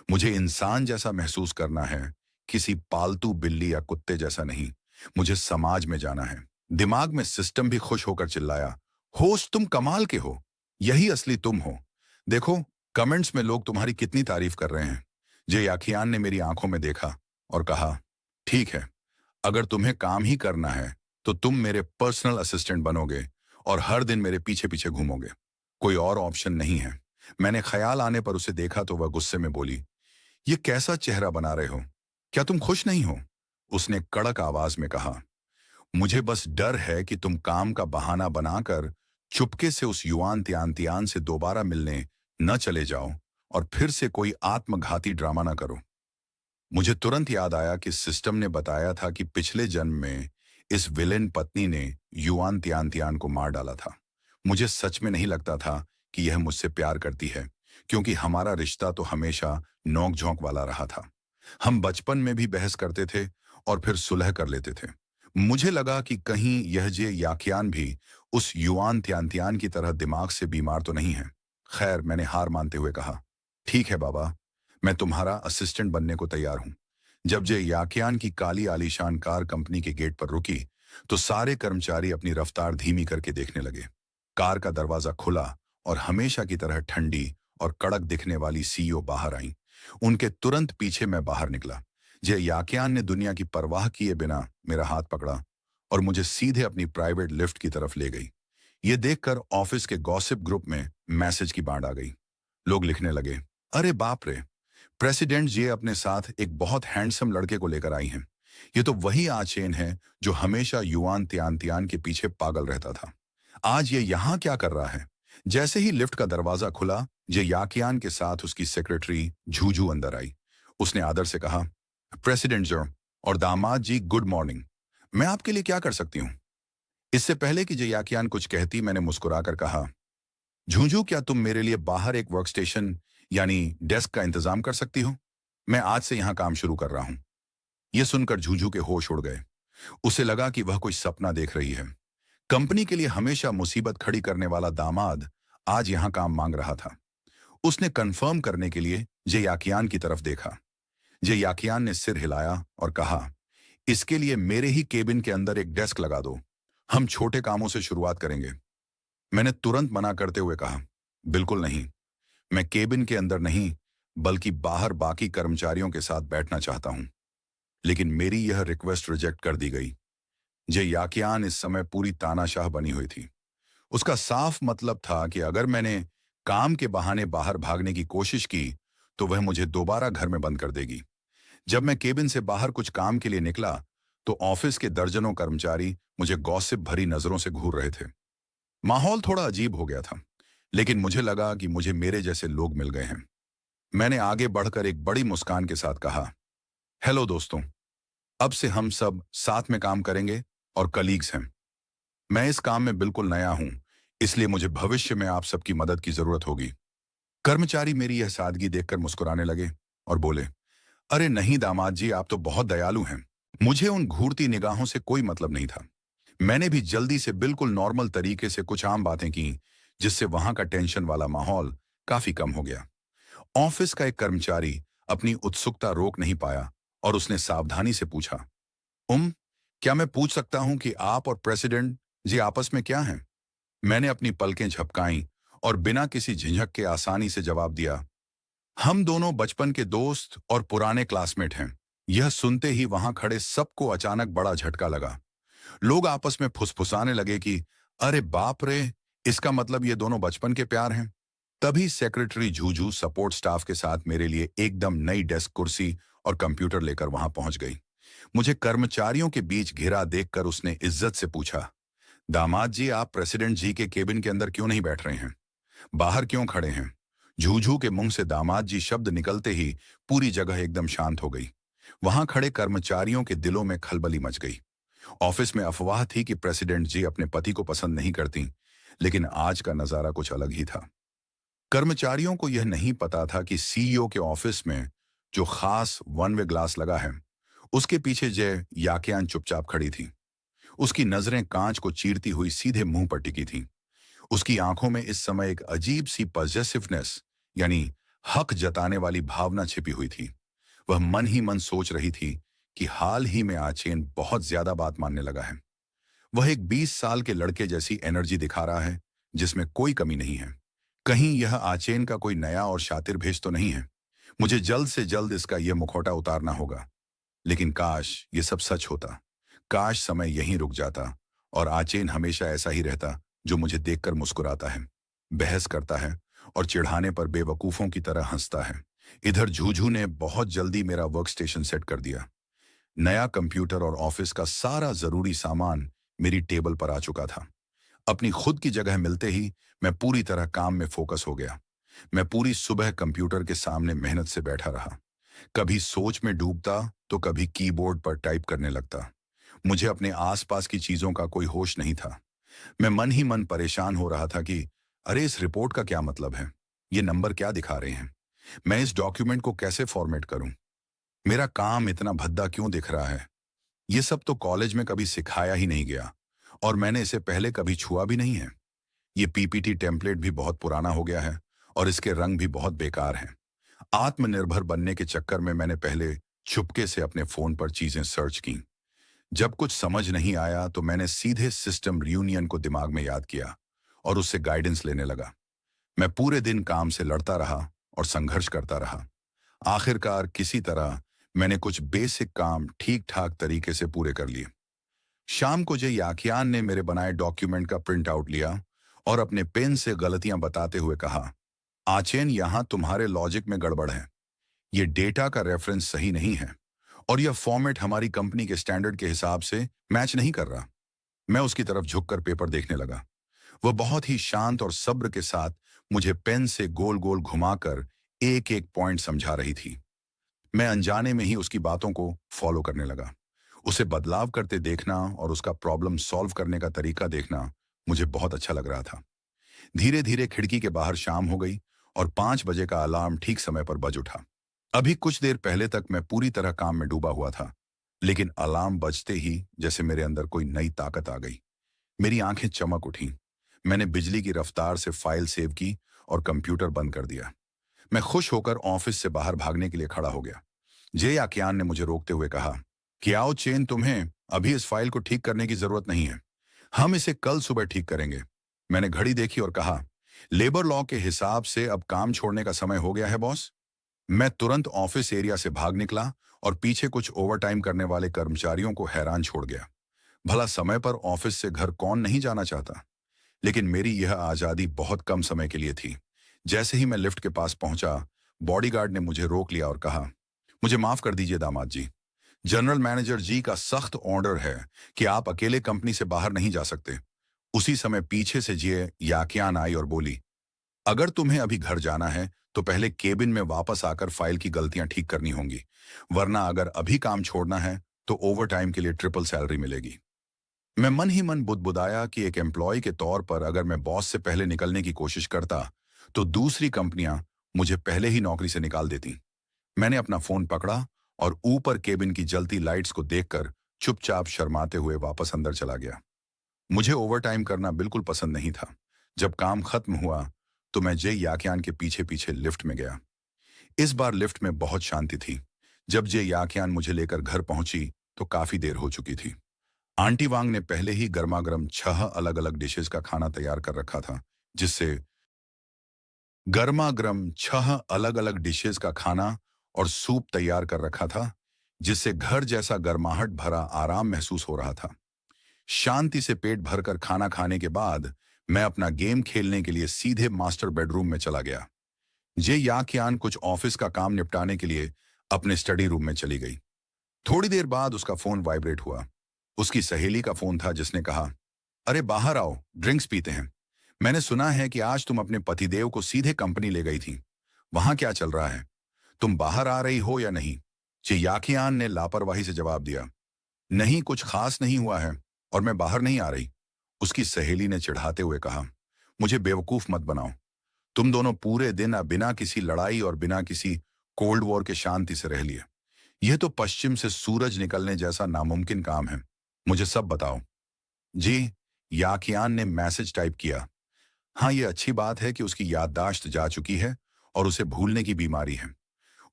मुझे इंसान जैसा महसूस करना है, किसी पालतू बिल्ली या कुत्ते जैसा नहीं। मुझे समाज में जाना है। दिमाग में सिस्टम भी खुश होकर चिल्लाया, होस्ट, तुम कमाल के हो। यही असली तुम हो। देखो, कमेंट्स में लोग तुम्हारी कितनी तारीफ कर रहे हैं। जे याखियान ने मेरी आंखों में देखा और कहा, ठीक है, अगर तुम्हें काम ही करना है तो तुम मेरे पर्सनल असिस्टेंट बनोगे और हर दिन मेरे पीछे पीछे घूमोगे। कोई और ऑप्शन नहीं है। मैंने ख्याल आने पर उसे देखा तो वह गुस्से में बोली, ये कैसा चेहरा बना रहे हो? क्या तुम खुश नहीं हो? उसने कड़क आवाज में कहा, मुझे बस डर है कि तुम काम का बहाना बनाकर चुपके से उस युआन त्यान त्यान से दोबारा मिलने न चले जाओ और फिर से कोई आत्मघाती ड्रामा न करो। मुझे तुरंत याद आया कि सिस्टम ने बताया था कि पिछले जन्म में इस विलेन पत्नी ने युआन त्यान त्यान को मार डाला था। मुझे सच में नहीं लगता था कि यह मुझसे प्यार करती है, क्योंकि हमारा रिश्ता तो हमेशा नोक झोंक वाला रहा था। हम बचपन में भी बहस करते थे और फिर सुलह कर लेते थे। मुझे लगा कि कहीं यह जे याकियान भी उस युआन त्यान त्यान की तरह दिमाग से बीमार तो नहीं है। खैर, मैंने हार मानते हुए कहा, ठीक है बाबा, मैं तुम्हारा असिस्टेंट बनने को तैयार हूं। जब जे याकियान की काली आलीशान कार कंपनी के गेट पर रुकी तो सारे कर्मचारी अपनी रफ्तार धीमी करके देखने लगे। कार का दरवाजा खुला और हमेशा की तरह ठंडी और कड़क दिखने वाली सीईओ बाहर आई। उनके तुरंत पीछे मैं बाहर निकला। जे याकियान ने दुनिया की परवाह किए बिना मेरा हाथ पकड़ा और मुझे सीधे अपनी प्राइवेट लिफ्ट की तरफ ले गई। ये देखकर ऑफिस के गॉसिप ग्रुप में मैसेज की बाढ़ आ गई। लोग लिखने लगे, अरे बाप रे, प्रेसिडेंट जी अपने साथ एक बहुत हैंडसम लड़के को लेकर आई हैं। ये तो वही आचेन है जो हमेशा युआन त्यान त्यान के पीछे पागल रहता था। आज ये यहाँ क्या कर रहा है? जैसे ही लिफ्ट का दरवाजा खुला, जे याकियान के साथ उसकी सेक्रेटरी झूझू अंदर आई। उसने आदर से कहा, प्रेसिडेंट सर और दामाद जी, गुड मॉर्निंग। मैं आपके लिए क्या कर सकती हूँ? इससे पहले कि जे याकियान कुछ कहती, मैंने मुस्कुराकर कहा, झूझू, क्या तुम मेरे लिए बाहर एक वर्क स्टेशन यानी डेस्क का इंतजाम कर सकती हो? मैं आज से यहाँ काम शुरू कर रहा हूँ। यह सुनकर झूझू के होश उड़ गए। उसे लगा कि वह कोई सपना देख रही है। कंपनी के लिए हमेशा मुसीबत खड़ी करने वाला दामाद आज यहाँ काम मांग रहा था। उसने कंफर्म करने के लिए जे याकियान की तरफ देखा। जे याकियान ने सिर हिलाया और कहा, इसके लिए मेरे ही केबिन के अंदर एक डेस्क लगा दो। हम छोटे कामों से शुरुआत करेंगे। मैंने तुरंत मना करते हुए कहा, बिल्कुल नहीं। मैं केबिन के अंदर नहीं बल्कि बाहर बाकी कर्मचारियों के साथ बैठना चाहता हूं। लेकिन मेरी यह रिक्वेस्ट रिजेक्ट कर दी गई। जे याकियान इस समय पूरी तानाशाह बनी हुई थी। उसका साफ मतलब था कि अगर मैंने काम के बहाने बाहर भागने की कोशिश की तो वह मुझे दोबारा घर में बंद कर देगी। जब मैं केबिन से बाहर कुछ काम के लिए निकला तो ऑफिस के दर्जनों कर्मचारी मुझे गॉसिप भरी नजरों से घूर रहे थे। माहौल थोड़ा अजीब हो गया था, लेकिन मुझे लगा कि मुझे मेरे जैसे लोग मिल गए हैं। मैंने आगे बढ़कर एक बड़ी मुस्कान के साथ कहा, हेलो दोस्तों, अब से हम सब साथ में काम करेंगे और कलीग्स हैं। मैं इस काम में बिल्कुल नया हूं, इसलिए मुझे भविष्य में आप सबकी मदद की जरूरत होगी। कर्मचारी मेरी यह सादगी देखकर मुस्कुराने लगे और बोले, अरे नहीं दामाद जी, आप तो बहुत दयालु हैं। मुझे उन घूरती निगाहों से कोई मतलब नहीं था। मैंने भी जल्दी से बिल्कुल नॉर्मल तरीके से कुछ आम बातें की, जिससे वहां का टेंशन वाला माहौल काफी कम हो गया। ऑफिस का एक कर्मचारी अपनी उत्सुकता रोक नहीं पाया और उसने सावधानी से पूछा, क्या मैं पूछ सकता हूं कि आप और प्रेसिडेंट जी आपस में क्या हैं? मैंने अपनी पलकें झपकाईं और बिना किसी झिझक के आसानी से जवाब दिया, हम दोनों बचपन के दोस्त और पुराने क्लासमेट हैं। यह सुनते ही वहां खड़े सबको अचानक बड़ा झटका लगा। लोग आपस में फुसफुसाने लगे कि अरे बाप रे, इसका मतलब ये दोनों बचपन के प्यार हैं। तभी सेक्रेटरी झूझू सपोर्ट स्टाफ के साथ मेरे लिए एकदम नई डेस्क, कुर्सी और कंप्यूटर लेकर वहां पहुंच गई। मुझे कर्मचारियों के बीच घिरा देखकर उसने इज्जत से पूछा, दामाद जी, आप प्रेसिडेंट जी के केबिन के अंदर क्यों नहीं बैठ रहे हैं? बाहर क्यों खड़े हैं? झूझू के मुंह से दामाद जी शब्द निकलते ही पूरी जगह एकदम शांत हो गई। वहां खड़े कर्मचारियों के दिलों में खलबली मच गई। ऑफिस में अफवाह थी कि प्रेसिडेंट जी अपने पति को पसंद नहीं करती, लेकिन आज का नजारा कुछ अलग ही था। कर्मचारियों को यह नहीं पता था कि सीईओ के ऑफिस में जो खास वन वे ग्लास लगा है, उसके पीछे जय याकियान चुपचाप खड़ी थी। उसकी नजरें कांच को चीरती हुई सीधे मुंह पर टिकी थीं। उसकी आंखों में इस समय एक अजीब सी पॉजेसिवनेस, यानी हक जताने वाली भावना छिपी हुई थी। वह मन ही मन सोच रही थी कि हाल ही में आचेन बहुत ज्यादा बात मानने लगा है। वह एक 20 साल के लड़के जैसी एनर्जी दिखा रहा है, जिसमें कोई कमी नहीं है। कहीं यह आचेन का कोई नया और शातिर भेष तो नहीं है। मुझे जल्द से जल्द इसका यह मुखौटा उतारना होगा। लेकिन काश ये सब सच होता। काश समय यहीं रुक जाता और आचेन हमेशा ऐसा ही रहता, जो मुझे देखकर मुस्कुराता है, बहस करता है और चिढ़ाने पर बेवकूफों की तरह हंसता है। इधर झूझू ने बहुत जल्दी मेरा वर्क स्टेशन सेट कर दिया। नया कंप्यूटर और ऑफिस का सारा जरूरी सामान मेरी टेबल पर आ चुका था। अपनी खुद की जगह मिलते ही मैं पूरी तरह काम में फोकस हो गया। मैं पूरी सुबह कंप्यूटर के सामने मेहनत से बैठा रहा। कभी सोच में डूबता तो कभी कीबोर्ड पर टाइप करने लगता। मुझे अपने आसपास की चीजों का कोई होश नहीं था। मैं मन ही मन परेशान हो रहा था कि अरे इस रिपोर्ट का क्या मतलब है, ये नंबर क्या दिखा रहे हैं, मैं इस डॉक्यूमेंट को कैसे फॉर्मेट करूं, मेरा काम इतना भद्दा क्यों दिख रहा है। ये सब तो कॉलेज में कभी सिखाया ही नहीं गया और मैंने इसे पहले कभी छुआ भी नहीं है। ये पीपीटी टेम्पलेट भी बहुत पुराना हो गया है और इसके रंग भी बहुत बेकार हैं। आत्मनिर्भर बनने के चक्कर में मैंने पहले चुपके से अपने फोन पर चीजें सर्च की। जब कुछ समझ नहीं आया तो मैंने सीधे सिस्टम रियूनियन को दिमाग में याद किया और उससे गाइडेंस लेने लगा। मैं पूरे दिन काम से लड़ता रहा और संघर्ष करता रहा। आखिरकार किसी तरह मैंने कुछ बेसिक काम ठीक ठाक तरीके से पूरे कर लिए। शाम को जय याकियान ने मेरे बनाए डॉक्यूमेंट का प्रिंट आउट लिया और अपने पेन से गलतियां बताते हुए कहा, आचेन यहां तुम्हारे लॉजिक में गड़बड़ है। ये डेटा का रेफरेंस सही नहीं है और यह फॉर्मेट हमारी कंपनी के स्टैंडर्ड के हिसाब से मैच नहीं कर रहा। मैं उसकी तरफ झुककर पेपर देखने लगा। वह बहुत ही शांत और सब्र के साथ मुझे पेन से गोल गोल घुमाकर एक एक पॉइंट समझा रही थी। मैं अनजाने में ही उसकी बातों को फॉलो करने लगा। उसे बदलाव करते देखना और उसका प्रॉब्लम सॉल्व करने का तरीका देखना मुझे बहुत अच्छा लग रहा था। धीरे धीरे खिड़की के बाहर शाम हो गई और 5 बजे का अलार्म ठीक समय पर बज उठा। अभी कुछ देर पहले तक मैं पूरी तरह काम में डूबा हुआ था, लेकिन अलार्म बजते ही जैसे मेरे अंदर कोई नई ताकत आ गई। मेरी आंखें चमक उठीं। मैंने बिजली की रफ्तार से फाइल सेव की और कंप्यूटर बंद कर दिया। मैं खुश होकर ऑफिस से बाहर भागने के लिए खड़ा हो गया। जे याकियान ने मुझे रोकते हुए कहा कि आओ चेन, तुम्हें अभी इस फाइल को ठीक करने की जरूरत नहीं है, हम इसे कल सुबह ठीक करेंगे। मैंने घड़ी देखी और कहा, लेबर लॉ के हिसाब से अब काम छोड़ने का समय हो गया है बॉस। मैं तुरंत ऑफिस एरिया से भाग निकला और पीछे कुछ ओवरटाइम करने वाले कर्मचारियों को हैरान छोड़ गया। भला समय पर ऑफिस से घर कौन नहीं जाना चाहता, लेकिन मेरी यह आजादी बहुत कम समय के लिए थी। जैसे ही मैं लिफ्ट के पास पहुंचा, बॉडीगार्ड ने मुझे रोक लिया और कहा, मुझे माफ कर दीजिए दामाद जी, जनरल मैनेजर जी का सख्त ऑर्डर है कि आप अकेले कंपनी से बाहर नहीं जा सकते। उसी समय पीछे से जे याकियान आई और बोली, अगर तुम्हें अभी घर जाना है तो पहले केबिन में वापस आकर फाइल की गलतियां ठीक करनी होंगी, वरना अगर अभी काम छोड़ना है तो ओवरटाइम के लिए ट्रिपल सैलरी मिलेगी। मैं मन ही मन बुदबुदाया कि एक एम्प्लॉय के तौर पर अगर मैं बॉस से पहले निकलने की कोशिश करता तो दूसरी कंपनियां मुझे पहले ही नौकरी से निकाल देती। मैंने अपना फोन पकड़ा और ऊपर केबिन की जलती लाइट्स को देखकर चुपचाप शर्माते हुए वापस अंदर चला गया। मुझे ओवरटाइम करना बिल्कुल पसंद नहीं था। जब काम खत्म हुआ तो मैं जे याकियान के पीछे पीछे लिफ्ट में गया। इस बार लिफ्ट में बहुत शांति थी। जब जे याकियान मुझे लेकर घर पहुंची तो काफी देर हो चुकी थी। आंटी वांग ने पहले ही गर्मागर्म 6 अलग अलग डिशेस का खाना तैयार कर रखा था, जिससे गर्मागर्म 6 अलग अलग डिशेस का खाना और सूप तैयार कर रखा था, जिससे घर जैसा गर्माहट भरा आराम महसूस हो रहा था। शांति से पेट भरकर खाना खाने के बाद मैं अपना गेम खेलने के लिए सीधे मास्टर बेडरूम में चला गया। जे याकियान कुछ ऑफिस का काम निपटाने के लिए अपने स्टडी रूम में चली गई। थोड़ी देर बाद उसका फोन वाइब्रेट हुआ। उसकी सहेली का फोन था, जिसने कहा, अरे बाहर आओ, ड्रिंक्स पीते हैं। मैंने सुना है कि आज तुम अपने पतिदेव को सीधे कंपनी ले गई थी। वहां क्या चल रहा है? तुम बाहर आ रही हो या नहीं? जे याकियान ने लापरवाही से जवाब दिया, नहीं, कुछ खास नहीं हुआ है और मैं बाहर नहीं आ रही। उसकी सहेली ने चिढ़ाते हुए कहा, मुझे बेवकूफ मत बनाओ। तुम दोनों पूरे दिन बिना किसी लड़ाई और बिना किसी कोल्ड वॉर के शांति से रह लिए। यह तो पश्चिम से सूरज निकलने जैसा नामुमकिन काम है। मुझे सब बताओ। जी, याकियान ने मैसेज टाइप किया। हाँ, ये अच्छी बात है कि उसकी याददाश्त जा चुकी है और उसे भूलने की बीमारी है।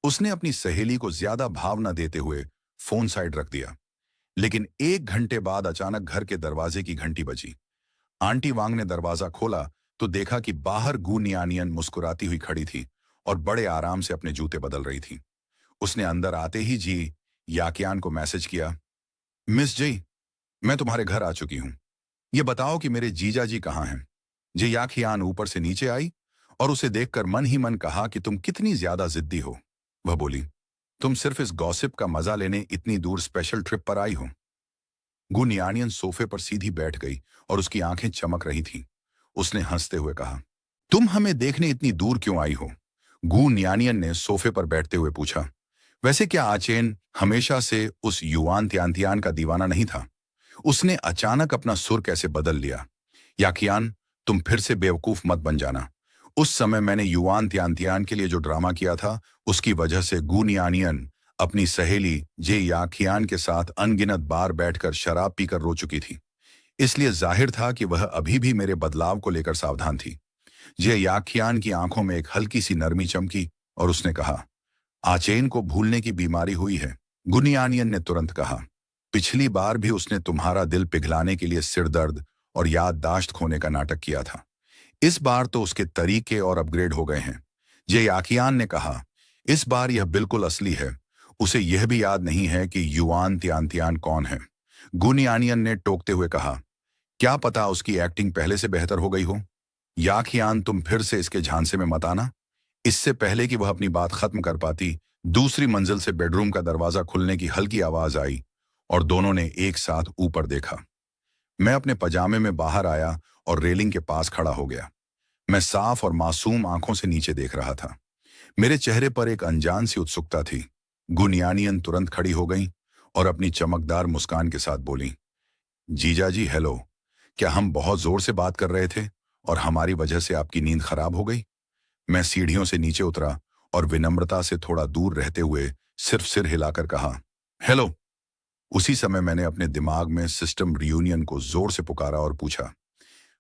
उसने अपनी सहेली को ज्यादा भाव न देते हुए फोन साइड रख दिया। लेकिन 1 घंटे बाद अचानक घर के दरवाजे की घंटी बजी। आंटी वांग ने दरवाजा खोला तो देखा कि बाहर गू नियानियन मुस्कुराती हुई खड़ी थी और बड़े आराम से अपने जूते बदल रही थी। उसने अंदर आते ही जी याकियान को मैसेज किया, मिस जी, मैं तुम्हारे घर आ चुकी हूं। ये बताओ कि मेरे जीजा जी कहाँ हैं। जी याकियान ऊपर से नीचे आई और उसे देखकर मन ही मन कहा कि तुम कितनी ज्यादा जिद्दी हो। वह बोली, तुम सिर्फ इस गॉसिप का मजा लेने इतनी दूर स्पेशल ट्रिप पर आई हो। गुनियानियन सोफे पर सीधी बैठ गई और उसकी आंखें चमक रही थीं। उसने हंसते हुए कहा, तुम हमें देखने इतनी दूर क्यों आई हो? गू नियानियन ने सोफे पर बैठते हुए पूछा। वैसे क्या आचेन हमेशा से उस युआन त्यांतियान का दीवाना नहीं था? उसने अचानक अपना सुर कैसे बदल लिया। याकियान, तुम फिर से बेवकूफ मत बन जाना। उस समय मैंने युआन त्यांतियान के लिए जो ड्रामा किया था, उसकी वजह से गू नियानियन अपनी सहेली जे याकियान के साथ अनगिनत बार बैठकर शराब पीकर रो चुकी थी। इसलिए जाहिर था कि वह अभी भी मेरे बदलाव को लेकर सावधान थी। जे याकियान की आंखों में एक हल्की सी नरमी चमकी और उसने कहा, आचेन को भूलने की बीमारी हुई है। गुनियानियन ने तुरंत कहा, पिछली बार भी उसने तुम्हारा दिल पिघलाने के लिए सिरदर्द और याददाश्त खोने का नाटक किया था। इस बार तो उसके तरीके और अपग्रेड हो गए हैं। जे याकियान ने कहा, इस बार यह बिल्कुल असली है। उसे यह भी याद नहीं है कि युआन त्यांतियान कौन है। गुनियानियन ने टोकते हुए कहा, क्या पता उसकी एक्टिंग पहले से बेहतर हो गई हो। याकियान, तुम फिर से इसके झांसे में मत आना। इससे पहले कि वह अपनी बात खत्म कर पाती, दूसरी मंजिल से बेडरूम का दरवाजा खुलने की हल्की आवाज आई और दोनों ने एक साथ ऊपर देखा। मैं अपने पजामे में बाहर आया और रेलिंग के पास खड़ा हो गया। मैं साफ और मासूम आंखों से नीचे देख रहा था। मेरे चेहरे पर एक अनजान सी उत्सुकता थी। गुनियानियन तुरंत खड़ी हो गई और अपनी चमकदार मुस्कान के साथ बोली, जीजा जी हेलो, क्या हम बहुत जोर से बात कर रहे थे और हमारी वजह से आपकी नींद खराब हो गई? मैं सीढ़ियों से नीचे उतरा और विनम्रता से थोड़ा दूर रहते हुए सिर्फ सिर हिलाकर कहा, हेलो। उसी समय मैंने अपने दिमाग में सिस्टम रियूनियन को जोर से पुकारा और पूछा,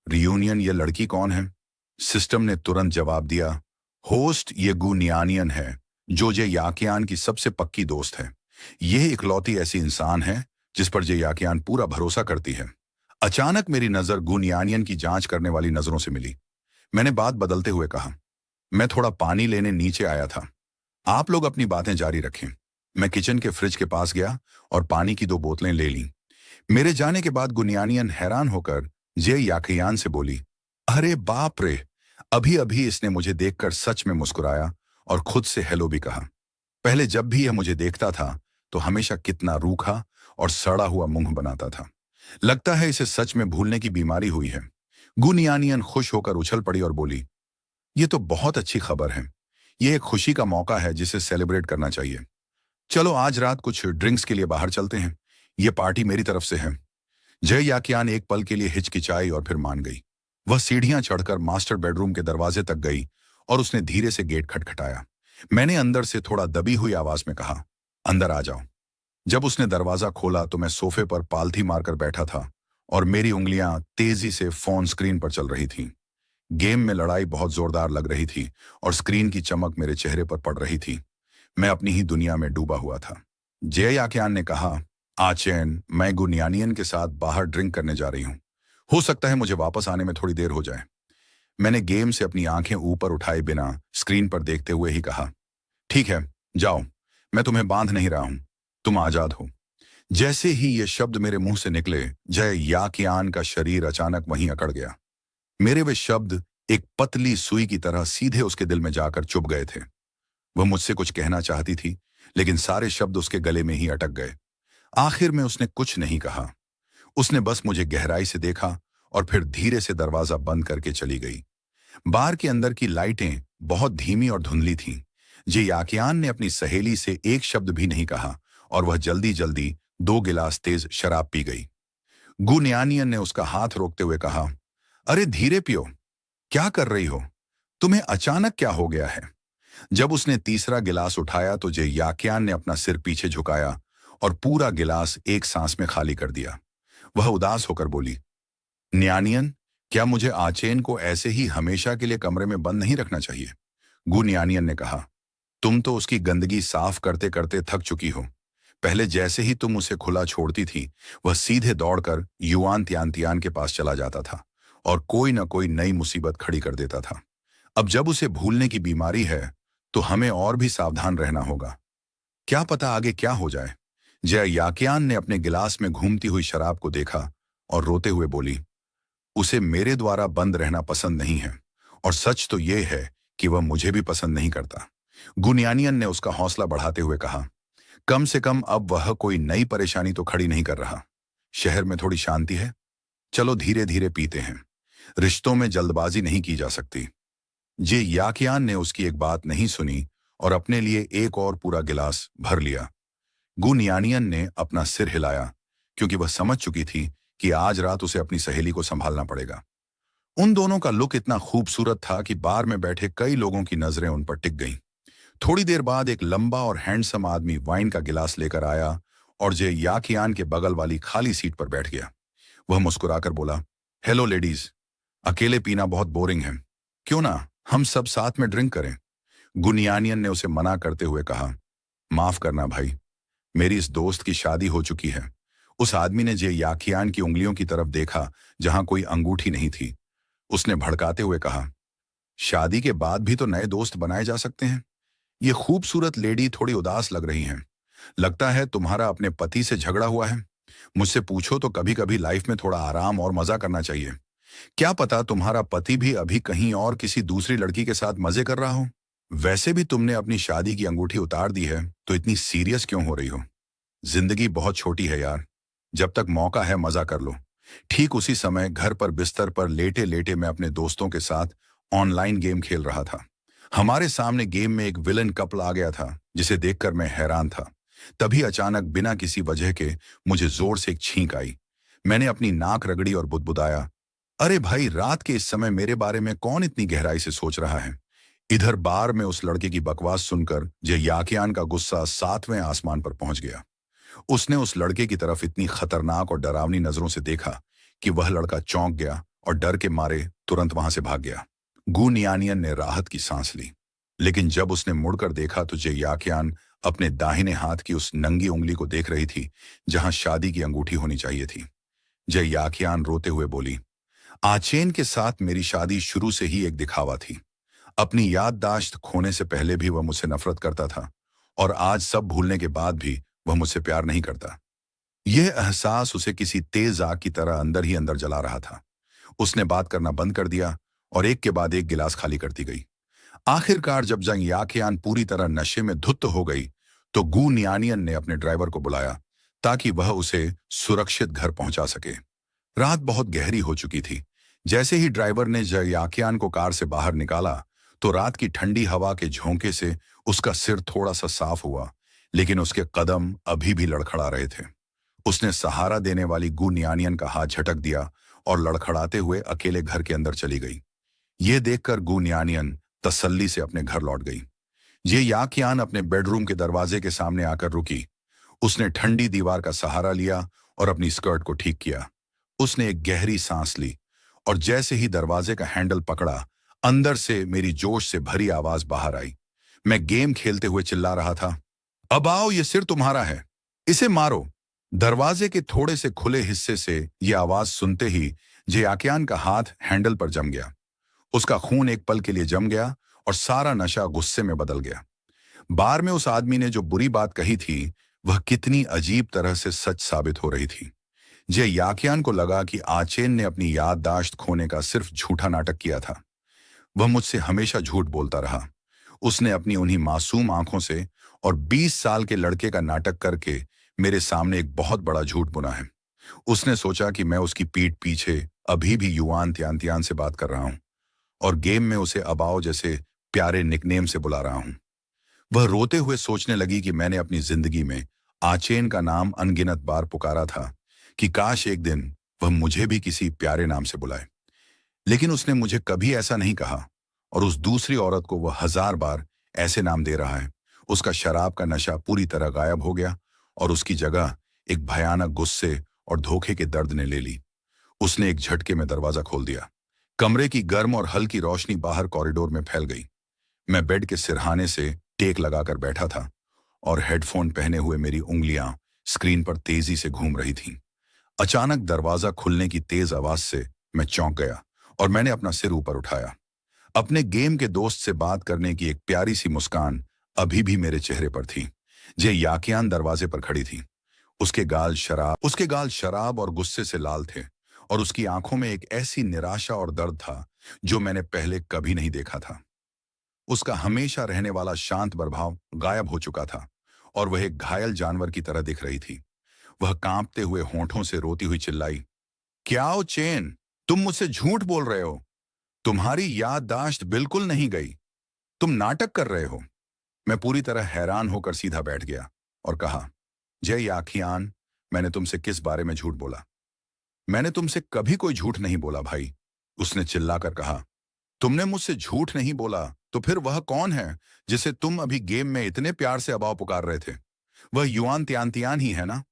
रियूनियन, ये लड़की कौन है? सिस्टम ने तुरंत जवाब दिया, होस्ट ये गुनियानियन है, जो जे याकियान की सबसे पक्की दोस्त है। यह इकलौती ऐसी इंसान है जिस पर जे याकियान पूरा भरोसा करती है। अचानक मेरी नजर गुनियानियन की जांच करने वाली नजरों से मिली। मैंने बात बदलते हुए कहा, मैं थोड़ा पानी लेने नीचे आया था। आप लोग अपनी बातें जारी रखें। मैं किचन के फ्रिज के पास गया और पानी की 2 बोतलें ले लीं। मेरे जाने के बाद गुनियानियन हैरान होकर जे याकियान से बोली, अरे बाप रे, अभी अभी इसने मुझे देखकर सच में मुस्कुराया और खुद से हेलो भी कहा। पहले जब भी यह मुझे देखता था तो हमेशा कितना रूखा और सड़ा हुआ मुंह बनाता था। लगता है इसे सच में भूलने की बीमारी हुई है। गुनियानियन खुश होकर उछल पड़ी और बोली, ये तो बहुत अच्छी खबर है। ये एक खुशी का मौका है जिसे सेलिब्रेट करना चाहिए। चलो आज रात कुछ ड्रिंक्स के लिए बाहर चलते हैं। ये पार्टी मेरी तरफ से है। जय याकियान एक पल के लिए हिचकिचाई और फिर मान गई। वह सीढ़ियां चढ़कर मास्टर बेडरूम के दरवाजे तक गई और उसने धीरे से गेट खटखटाया। मैंने अंदर से थोड़ा दबी हुई आवाज में कहा, अंदर आ जाओ। जब उसने दरवाजा खोला तो मैं सोफे पर पालथी मारकर बैठा था और मेरी उंगलियां तेजी से फोन स्क्रीन पर चल रही थीं। गेम में लड़ाई बहुत जोरदार लग रही थी और स्क्रीन की चमक मेरे चेहरे पर पड़ रही थी। मैं अपनी ही दुनिया में डूबा हुआ था। जय याकियान ने कहा, आचैन, मैं गुनियानियन के साथ बाहर ड्रिंक करने जा रही हूँ। हो सकता है मुझे वापस आने में थोड़ी देर हो जाए। मैंने गेम से अपनी आंखें ऊपर उठाए बिना स्क्रीन पर देखते हुए ही कहा, ठीक है, जाओ, मैं तुम्हें बांध नहीं रहा हूं, तुम आजाद हो। जैसे ही ये शब्द मेरे मुंह से निकले, जय याकियान का शरीर अचानक वहीं अकड़ गया। मेरे वे शब्द एक पतली सुई की तरह सीधे उसके दिल में जाकर चुभ गए थे। वह मुझसे कुछ कहना चाहती थी, लेकिन सारे शब्द उसके गले में ही अटक गए। आखिर में उसने कुछ नहीं कहा। उसने बस मुझे गहराई से देखा और फिर धीरे से दरवाजा बंद करके चली गई। बार के अंदर की लाइटें बहुत धीमी और धुंधली थीं। जे याकियान ने अपनी सहेली से एक शब्द भी नहीं कहा और वह जल्दी जल्दी 2 गिलास तेज शराब पी गई। गुनयानियन ने उसका हाथ रोकते हुए कहा, अरे धीरे पियो, क्या कर रही हो? तुम्हें अचानक क्या हो गया है? जब उसने तीसरा गिलास उठाया तो जे याकियान ने अपना सिर पीछे झुकाया और पूरा गिलास एक सांस में खाली कर दिया। वह उदास होकर बोली, न्यानियन, क्या मुझे आचेन को ऐसे ही हमेशा के लिए कमरे में बंद नहीं रखना चाहिए? गुनयानियन ने कहा, तुम तो उसकी गंदगी साफ करते करते थक चुकी हो। पहले जैसे ही तुम उसे खुला छोड़ती थी, वह सीधे दौड़कर युआन तियान के पास चला जाता था और कोई न कोई नई मुसीबत खड़ी कर देता था। अब जब उसे भूलने की बीमारी है, तो हमें और भी सावधान रहना होगा। क्या पता आगे क्या हो जाए। जय याकियान ने अपने गिलास में घूमती हुई शराब को देखा और रोते हुए बोली, उसे मेरे द्वारा बंद रहना पसंद नहीं है, और सच तो यह है कि वह मुझे भी पसंद नहीं करता। गुनयानियन ने उसका हौसला बढ़ाते हुए कहा, कम से कम अब वह कोई नई परेशानी तो खड़ी नहीं कर रहा। शहर में थोड़ी शांति है, चलो धीरे धीरे पीते हैं। रिश्तों में जल्दबाजी नहीं की जा सकती। जे याकियान ने उसकी एक बात नहीं सुनी और अपने लिए एक और पूरा गिलास भर लिया। गुनयानियन ने अपना सिर हिलाया, क्योंकि वह समझ चुकी थी कि आज रात उसे अपनी सहेली को संभालना पड़ेगा। उन दोनों का लुक इतना खूबसूरत था कि बार में बैठे कई लोगों की नजरें उन पर टिक गईं। थोड़ी देर बाद एक लंबा और हैंडसम आदमी वाइन का गिलास लेकर आया और जे याकियान के बगल वाली खाली सीट पर बैठ गया। वह मुस्कुराकर बोला, हेलो लेडीज, अकेले पीना बहुत बोरिंग है, क्यों ना हम सब साथ में ड्रिंक करें? गुनयानियन ने उसे मना करते हुए कहा, माफ करना भाई, मेरी इस दोस्त की शादी हो चुकी है। उस आदमी ने जे याकियान की उंगलियों की तरफ देखा जहां कोई अंगूठी नहीं थी। उसने भड़काते हुए कहा, शादी के बाद भी तो नए दोस्त बनाए जा सकते हैं। ये खूबसूरत लेडी थोड़ी उदास लग रही हैं। लगता है तुम्हारा अपने पति से झगड़ा हुआ है। मुझसे पूछो तो कभी कभी लाइफ में थोड़ा आराम और मजा करना चाहिए। क्या पता तुम्हारा पति भी अभी कहीं और किसी दूसरी लड़की के साथ मजे कर रहा हो। वैसे भी तुमने अपनी शादी की अंगूठी उतार दी है, तो इतनी सीरियस क्यों हो रही हो? जिंदगी बहुत छोटी है यार, जब तक मौका है मजा कर लो। ठीक उसी समय घर पर बिस्तर पर लेटे लेटे मैं अपने दोस्तों के साथ ऑनलाइन गेम खेल रहा था। हमारे सामने गेम में एक विलन कपल आ गया था, जिसे देखकर मैं हैरान था। तभी अचानक बिना किसी वजह के मुझे जोर से एक छींक आई। मैंने अपनी नाक रगड़ी और बुदबुदाया, अरे भाई, रात के इस समय मेरे बारे में कौन इतनी गहराई से सोच रहा है? इधर बार में उस लड़के की बकवास सुनकर जे याकियान का गुस्सा 7वें आसमान पर पहुंच गया। उसने उस लड़के की तरफ इतनी खतरनाक और डरावनी नजरों से देखा कि वह लड़का चौंक गया और डर के मारे तुरंत वहां से भाग गया। गुनयानियन ने राहत की सांस ली, लेकिन जब उसने मुड़कर देखा तो जे याकियान अपने दाहिने हाथ की उस नंगी उंगली को देख रही थी जहां शादी की अंगूठी होनी चाहिए थी। जे याकियान रोते हुए बोली, आचेन के साथ मेरी शादी शुरू से ही एक दिखावा थी। अपनी याददाश्त खोने से पहले भी वह मुझसे नफरत करता था, और आज सब भूलने के बाद भी वह मुझसे प्यार नहीं करता। यह एहसास उसे किसी तेज आग की तरह अंदर ही अंदर जला रहा था। उसने बात करना बंद कर दिया और एक के बाद एक गिलास खाली करती गई। आखिरकार जब जंग याकियान पूरी तरह नशे में धुत हो गई, तो गुनयानियन ने अपने ड्राइवर को बुलाया ताकि वह उसे सुरक्षित घर पहुंचा सके। रात बहुत गहरी हो चुकी थी। जैसे ही ड्राइवर ने याकियान को कार से बाहर निकाला, तो रात की ठंडी हवा के झोंके से उसका सिर थोड़ा सा साफ हुआ, लेकिन उसके कदम अभी भी लड़खड़ा रहे थे। उसने सहारा देने वाली गुनयानियन का हाथ झटक दिया और लड़खड़ाते हुए अकेले घर के अंदर चली गई। यह देखकर गुनयानियन तसल्ली से अपने घर लौट गई। ये याकियान अपने बेडरूम के दरवाजे के सामने आकर रुकी। उसने ठंडी दीवार का सहारा लिया और अपनी स्कर्ट को ठीक किया। उसने एक गहरी सांस ली और जैसे ही दरवाजे का हैंडल पकड़ा, अंदर से मेरी जोश से भरी आवाज बाहर आई। मैं गेम खेलते हुए चिल्ला रहा था, अब आओ, ये सिर तुम्हारा है, इसे मारो। दरवाजे के थोड़े से खुले हिस्से से यह आवाज सुनते ही याकियान का हाथ हैंडल पर जम गया। उसका खून एक पल के लिए जम गया और सारा नशा गुस्से में बदल गया। बार में उस आदमी ने जो बुरी बात कही थी, वह कितनी अजीब तरह से सच साबित हो रही थी। याकियान को लगा कि आचेन ने अपनी याददाश्त खोने का सिर्फ झूठा नाटक किया था। वह मुझसे हमेशा झूठ बोलता रहा। उसने अपनी उन्हीं मासूम आंखों से और 20 साल के लड़के का नाटक करके मेरे सामने एक बहुत बड़ा झूठ बुना है। उसने सोचा कि मैं उसकी पीठ पीछे अभी भी युआन तियान से बात कर रहा हूं और गेम में उसे अबाओ जैसे प्यारे निकनेम से बुला रहा हूं। वह रोते हुए सोचने लगी कि मैंने अपनी जिंदगी में आचेन का नाम अनगिनत बार पुकारा था, कि काश एक दिन वह मुझे भी किसी प्यारे नाम से बुलाए। लेकिन उसने मुझे कभी ऐसा नहीं कहा, और उस दूसरी औरत को वह 1000 बार ऐसे नाम दे रहा है। उसका शराब का नशा पूरी तरह गायब हो गया, और उसकी जगह एक भयानक गुस्से और धोखे के दर्द ने ले ली। उसने एक झटके में दरवाजा खोल दिया। कमरे की गर्म और हल्की रोशनी बाहर कॉरिडोर में फैल गई। मैं बेड के सिरहाने से टेक लगाकर बैठा था, और हेडफोन पहने हुए मेरी उंगलियां स्क्रीन पर तेजी से घूम रही थीं। अचानक दरवाजा खुलने की तेज आवाज से मैं चौंक गया, और मैंने अपना सिर ऊपर उठाया। अपने गेम के दोस्त से बात करने की एक प्यारी सी मुस्कान अभी भी मेरे चेहरे पर थी। जे याकियान दरवाजे पर खड़ी थी। उसके गाल शराब और गुस्से से लाल थे, और उसकी आंखों में एक ऐसी निराशा और दर्द था जो मैंने पहले कभी नहीं देखा था। उसका हमेशा रहने वाला शांत प्रभाव गायब हो चुका था, और वह एक घायल जानवर की तरह दिख रही थी। वह कांपते हुए होंठों से रोती हुई चिल्लाई, क्या ओ चेन, तुम मुझसे झूठ बोल रहे हो। तुम्हारी याददाश्त बिल्कुल नहीं गई। तुम नाटक कर रहे हो। मैं पूरी तरह हैरान होकर सीधा बैठ गया और कहा, जय याखियान, मैंने तुमसे किस बारे में झूठ बोला? मैंने तुमसे कभी कोई झूठ नहीं बोला भाई। उसने चिल्लाकर कहा। तुमने मुझसे झूठ नहीं बोला, तो फिर वह कौन है जिसे तुम अभी गेम में इतने प्यार से अबाव पुकार रहे थे? वह युआन तियान ही है ना?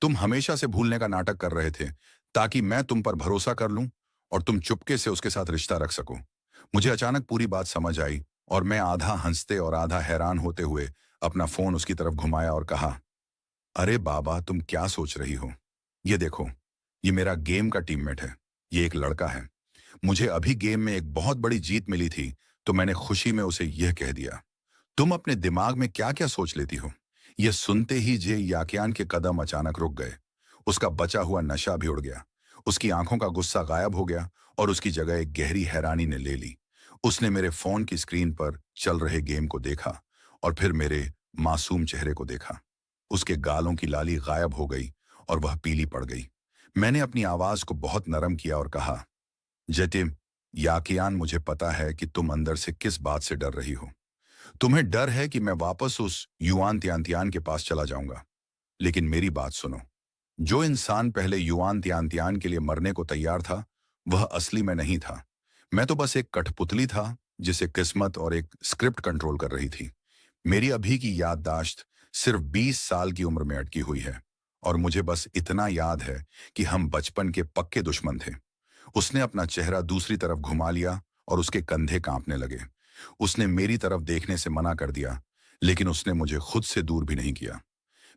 तुम हमेशा से भूलने का नाटक कर रहे थे, ताकि मैं तुम पर भरोसा कर लूं और तुम चुपके से उसके साथ रिश्ता रख सको। मुझे अचानक पूरी बात समझ आई, और मैं आधा हंसते और आधा हैरान होते हुए अपना फोन उसकी तरफ घुमाया और कहा, अरे बाबा, तुम क्या सोच रही हो? ये देखो, ये मेरा गेम का टीममेट है। ये एक लड़का है। मुझे अभी गेम में एक बहुत बड़ी जीत मिली थी, तो मैंने खुशी में उसे यह कह दिया। तुम अपने दिमाग में क्या क्या सोच लेती हो? यह सुनते ही जे याकियान के कदम अचानक रुक गए। उसका बचा हुआ नशा भी उड़ गया। उसकी आंखों का गुस्सा गायब हो गया, और उसकी जगह एक गहरी हैरानी ने ले ली। उसने मेरे फोन की स्क्रीन पर चल रहे गेम को देखा, और फिर मेरे मासूम चेहरे को देखा। उसके गालों की लाली गायब हो गई, और वह पीली पड़ गई। मैंने अपनी आवाज को बहुत नरम किया और कहा, जतिम, याकियान, मुझे पता है कि तुम अंदर से किस बात से डर रही हो। तुम्हें डर है कि मैं वापस उस युआन तियान के पास चला जाऊंगा। लेकिन मेरी बात सुनो। जो इंसान पहले युआन तियान के लिए मरने को तैयार था, वह असली में नहीं था। मैं तो बस एक कठपुतली था, जिसे किस्मत और एक स्क्रिप्ट कंट्रोल कर रही थी। मेरी अभी की याददाश्त सिर्फ 20 साल की उम्र में अटकी हुई है, और मुझे बस इतना याद है कि हम बचपन के पक्के दुश्मन थे। उसने अपना चेहरा दूसरी तरफ घुमा लिया, और उसके कंधे कांपने लगे। उसने मेरी तरफ देखने से मना कर दिया, लेकिन उसने मुझे खुद से दूर भी नहीं किया।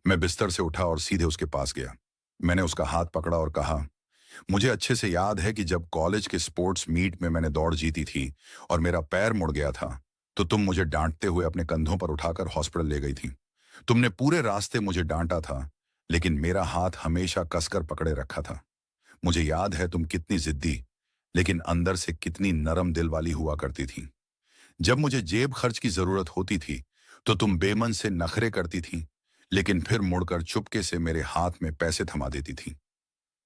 मैं बिस्तर से उठा और सीधे उसके पास गया। मैंने उसका हाथ पकड़ा और कहा, मुझे अच्छे से याद है कि जब कॉलेज के स्पोर्ट्स मीट में मैंने दौड़ जीती थी और मेरा पैर मुड़ गया था, तो तुम मुझे डांटते हुए अपने कंधों पर उठाकर हॉस्पिटल ले गई थी। तुमने पूरे रास्ते मुझे डांटा था, लेकिन मेरा हाथ हमेशा कसकर पकड़े रखा था। मुझे याद है तुम कितनी जिद्दी, लेकिन अंदर से कितनी नरम दिल वाली हुआ करती थी। जब मुझे जेब खर्च की जरूरत होती थी, तो तुम बेमन से नखरे करती थी, लेकिन फिर मुड़कर चुपके से मेरे हाथ में पैसे थमा देती थी।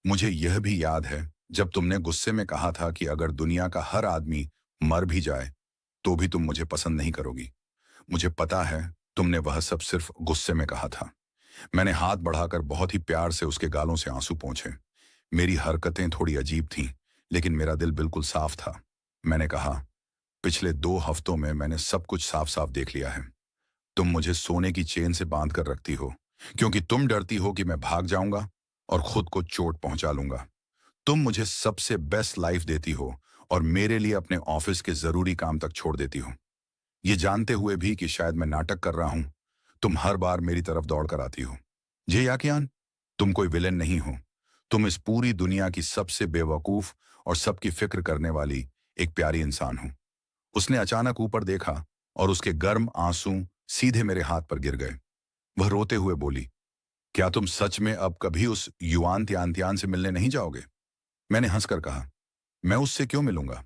मुझे यह भी याद है जब तुमने गुस्से में कहा था कि अगर दुनिया का हर आदमी मर भी जाए, तो भी तुम मुझे पसंद नहीं करोगी। मुझे पता है तुमने वह सब सिर्फ गुस्से में कहा था। मैंने हाथ बढ़ाकर बहुत ही प्यार से उसके गालों से आंसू पोंछे। मेरी हरकतें थोड़ी अजीब थीं, लेकिन मेरा दिल बिल्कुल साफ था। मैंने कहा, पिछले 2 हफ्तों में मैंने सब कुछ साफ साफ देख लिया है। तुम मुझे सोने की चेन से बांध कर रखती हो, क्योंकि तुम डरती हो कि मैं भाग जाऊंगा और खुद को चोट पहुंचा लूंगा। तुम मुझे सबसे बेस्ट लाइफ देती हो, और मेरे लिए अपने ऑफिस के जरूरी काम तक छोड़ देती हो। ये जानते हुए भी कि शायद मैं नाटक कर रहा हूं, तुम हर बार मेरी तरफ दौड़ कर आती हो। जे याकियान, तुम कोई विलेन नहीं हो। तुम इस पूरी दुनिया की सबसे बेवकूफ और सबकी फिक्र करने वाली एक प्यारी इंसान हो। उसने अचानक ऊपर देखा, और उसके गर्म आंसू सीधे मेरे हाथ पर गिर गए। वह रोते हुए बोली, क्या तुम सच में अब कभी उस युआन तियान से मिलने नहीं जाओगे? मैंने हंसकर कहा, मैं उससे क्यों मिलूंगा?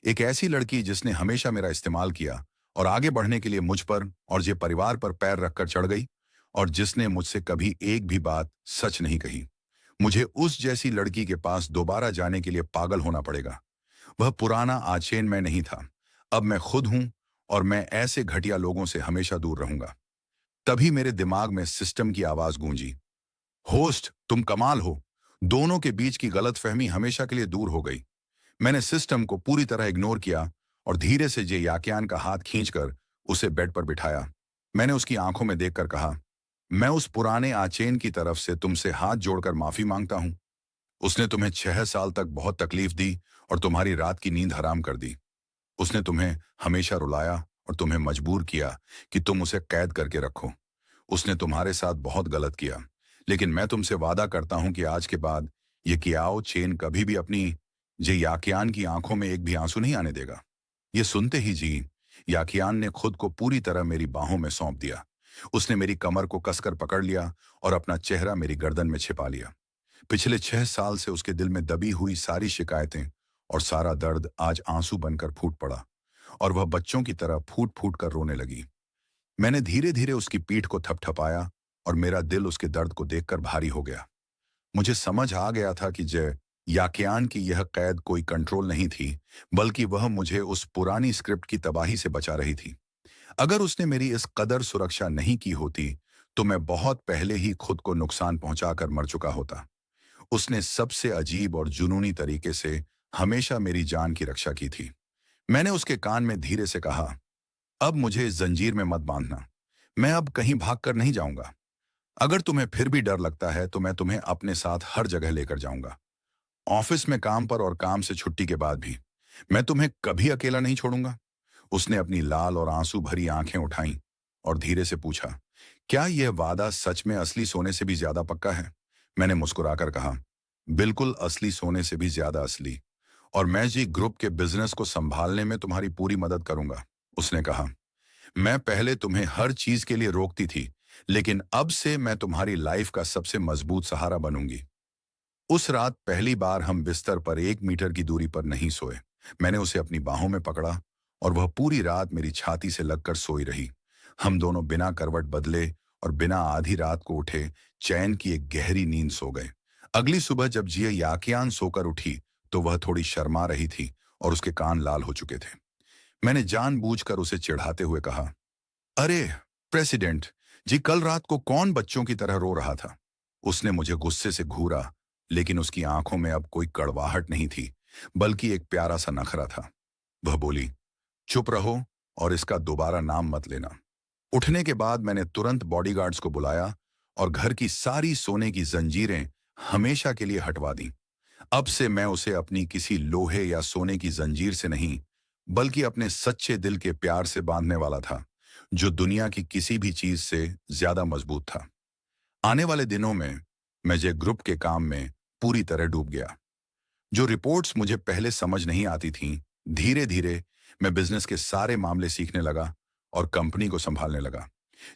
एक ऐसी लड़की जिसने हमेशा मेरा इस्तेमाल किया और आगे बढ़ने के लिए मुझ पर और जे परिवार पर पैर रखकर चढ़ गई, और जिसने मुझसे कभी एक भी बात सच नहीं कही। मुझे उस जैसी लड़की के पास दोबारा जाने के लिए पागल होना पड़ेगा। वह पुराना आचेन मैं नहीं था। अब मैं खुद हूं, और मैं ऐसे घटिया लोगों से हमेशा दूर रहूंगा। तभी मेरे दिमाग में सिस्टम की आवाज गूंजी, होस्ट तुम कमाल हो। दोनों के बीच की गलतफहमी हमेशा के लिए दूर हो गई। मैंने सिस्टम को पूरी तरह इग्नोर किया और धीरे से जे याकियान का हाथ खींचकर उसे बेड पर बिठाया। मैंने उसकी आंखों में देखकर कहा, मैं उस पुराने आचेन की तरफ से तुमसे हाथ जोड़कर माफी मांगता हूं। उसने तुम्हें 6 साल तक बहुत तकलीफ दी और तुम्हारी रात की नींद हराम कर दी। उसने तुम्हें हमेशा रुलाया और तुम्हें मजबूर किया कि तुम उसे कैद करके रखो। उसने तुम्हारे साथ बहुत गलत किया, लेकिन मैं तुमसे वादा करता हूं कि आज के बाद ये कियाओ चेन कभी भी अपनी जे याकियान की आंखों में एक भी आंसू नहीं आने देगा। ये सुनते ही जी याकियान ने खुद को पूरी तरह मेरी बाहों में सौंप दिया। उसने मेरी कमर को कसकर पकड़ लिया और अपना चेहरा मेरी गर्दन में छिपा लिया। पिछले 6 साल से उसके दिल में दबी हुई सारी शिकायतें और सारा दर्द आज आंसू बनकर फूट पड़ा और वह बच्चों की तरह फूट फूट कर रोने लगी। मैंने धीरे धीरे उसकी पीठ को थपथपाया और मेरा दिल उसके दर्द को देखकर भारी हो गया। मुझे समझ आ गया था कि जय याकियान की यह कैद कोई कंट्रोल नहीं थी, बल्कि वह मुझे उस पुरानी स्क्रिप्ट की तबाही से बचा रही थी। अगर उसने मेरी इस कदर सुरक्षा नहीं की होती तो मैं बहुत पहले ही खुद को नुकसान पहुंचाकर मर चुका होता। उसने सबसे अजीब और जुनूनी तरीके से हमेशा मेरी जान की रक्षा की थी। मैंने उसके कान में धीरे से कहा, अब मुझे इस जंजीर में मत बांधना। मैं अब कहीं भाग कर नहीं जाऊंगा। अगर तुम्हें फिर भी डर लगता है तो मैं तुम्हें अपने साथ हर जगह लेकर जाऊंगा। ऑफिस में काम पर और काम से छुट्टी के बाद भी। मैं तुम्हें कभी अकेला नहीं छोड़ूंगा। उसने अपनी लाल और आंसू भरी आंखें उठाईं और धीरे से पूछा, क्या यह वादा सच में असली सोने से भी ज्यादा पक्का है? मैंने मुस्कुराकर कहा, बिल्कुल असली सोने से भी ज्यादा असली। और मैं जी ग्रुप के बिजनेस को संभालने में तुम्हारी पूरी मदद करूंगा। उसने कहा, मैं पहले तुम्हें हर चीज के लिए रोकती थी, लेकिन अब से मैं तुम्हारी लाइफ का सबसे मजबूत सहारा बनूंगी। उस रात पहली बार हम बिस्तर पर 1 मीटर की दूरी पर नहीं सोए। मैंने उसे अपनी बाहों में पकड़ा और वह पूरी रात मेरी छाती से लगकर सोई रही। हम दोनों बिना करवट बदले और बिना आधी रात को उठे चैन की एक गहरी नींद सो गए। अगली सुबह जब जिया याकियान सोकर उठी तो वह थोड़ी शर्मा रही थी और उसके कान लाल हो चुके थे। मैंने जानबूझकर उसे चिढ़ाते हुए कहा, अरे प्रेसिडेंट जी, कल रात को कौन बच्चों की तरह रो रहा था? उसने मुझे गुस्से से घूरा, लेकिन उसकी आंखों में अब कोई कड़वाहट नहीं थी, बल्कि एक प्यारा सा नखरा था। वह बोली, चुप रहो और इसका दोबारा नाम मत लेना। उठने के बाद मैंने तुरंत बॉडीगार्ड्स को बुलाया और घर की सारी सोने की जंजीरें हमेशा के लिए हटवा दी। अब से मैं उसे अपनी किसी लोहे या सोने की जंजीर से नहीं, बल्कि अपने सच्चे दिल के प्यार से बांधने वाला था, जो दुनिया की किसी भी चीज से ज्यादा मजबूत था। आने वाले दिनों में मैं जे ग्रुप के काम में पूरी तरह डूब गया। जो रिपोर्ट्स मुझे पहले समझ नहीं आती थीं, धीरे धीरे मैं बिजनेस के सारे मामले सीखने लगा और कंपनी को संभालने लगा।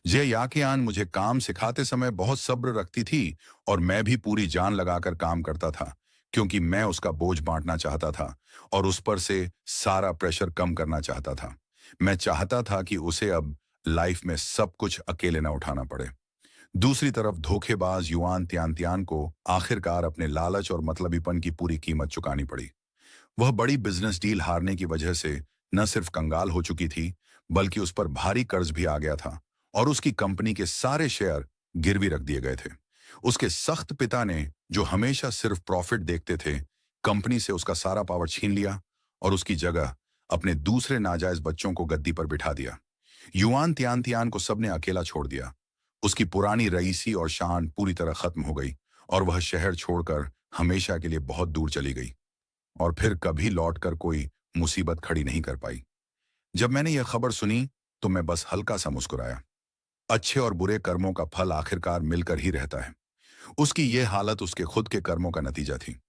जे याकियान मुझे काम सिखाते समय बहुत सब्र रखती थी और मैं भी पूरी जान लगाकर काम करता था, क्योंकि मैं उसका बोझ बांटना चाहता था और उस पर से सारा प्रेशर कम करना चाहता था। मैं चाहता था कि उसे अब लाइफ में सब कुछ अकेले न उठाना पड़े। दूसरी तरफ धोखेबाज युआन तियान को आखिरकार अपने लालच और मतलबीपन की पूरी कीमत चुकानी पड़ी। वह बड़ी बिजनेस डील हारने की वजह से न सिर्फ कंगाल हो चुकी थी, बल्कि उस पर भारी कर्ज भी आ गया था और उसकी कंपनी के सारे शेयर गिरवी रख दिए गए थे। उसके सख्त पिता ने, जो हमेशा सिर्फ प्रॉफिट देखते थे, कंपनी से उसका सारा पावर छीन लिया और उसकी जगह अपने दूसरे नाजायज बच्चों को गद्दी पर बिठा दिया। युआन तियान को सबने अकेला छोड़ दिया। उसकी पुरानी रईसी और शान पूरी तरह खत्म हो गई और वह शहर छोड़कर हमेशा के लिए बहुत दूर चली गई और फिर कभी लौटकर कोई मुसीबत खड़ी नहीं कर पाई। जब मैंने यह खबर सुनी तो मैं बस हल्का सा मुस्कुराया। अच्छे और बुरे कर्मों का फल आखिरकार मिलकर ही रहता है। उसकी यह हालत उसके खुद के कर्मों का नतीजा थी।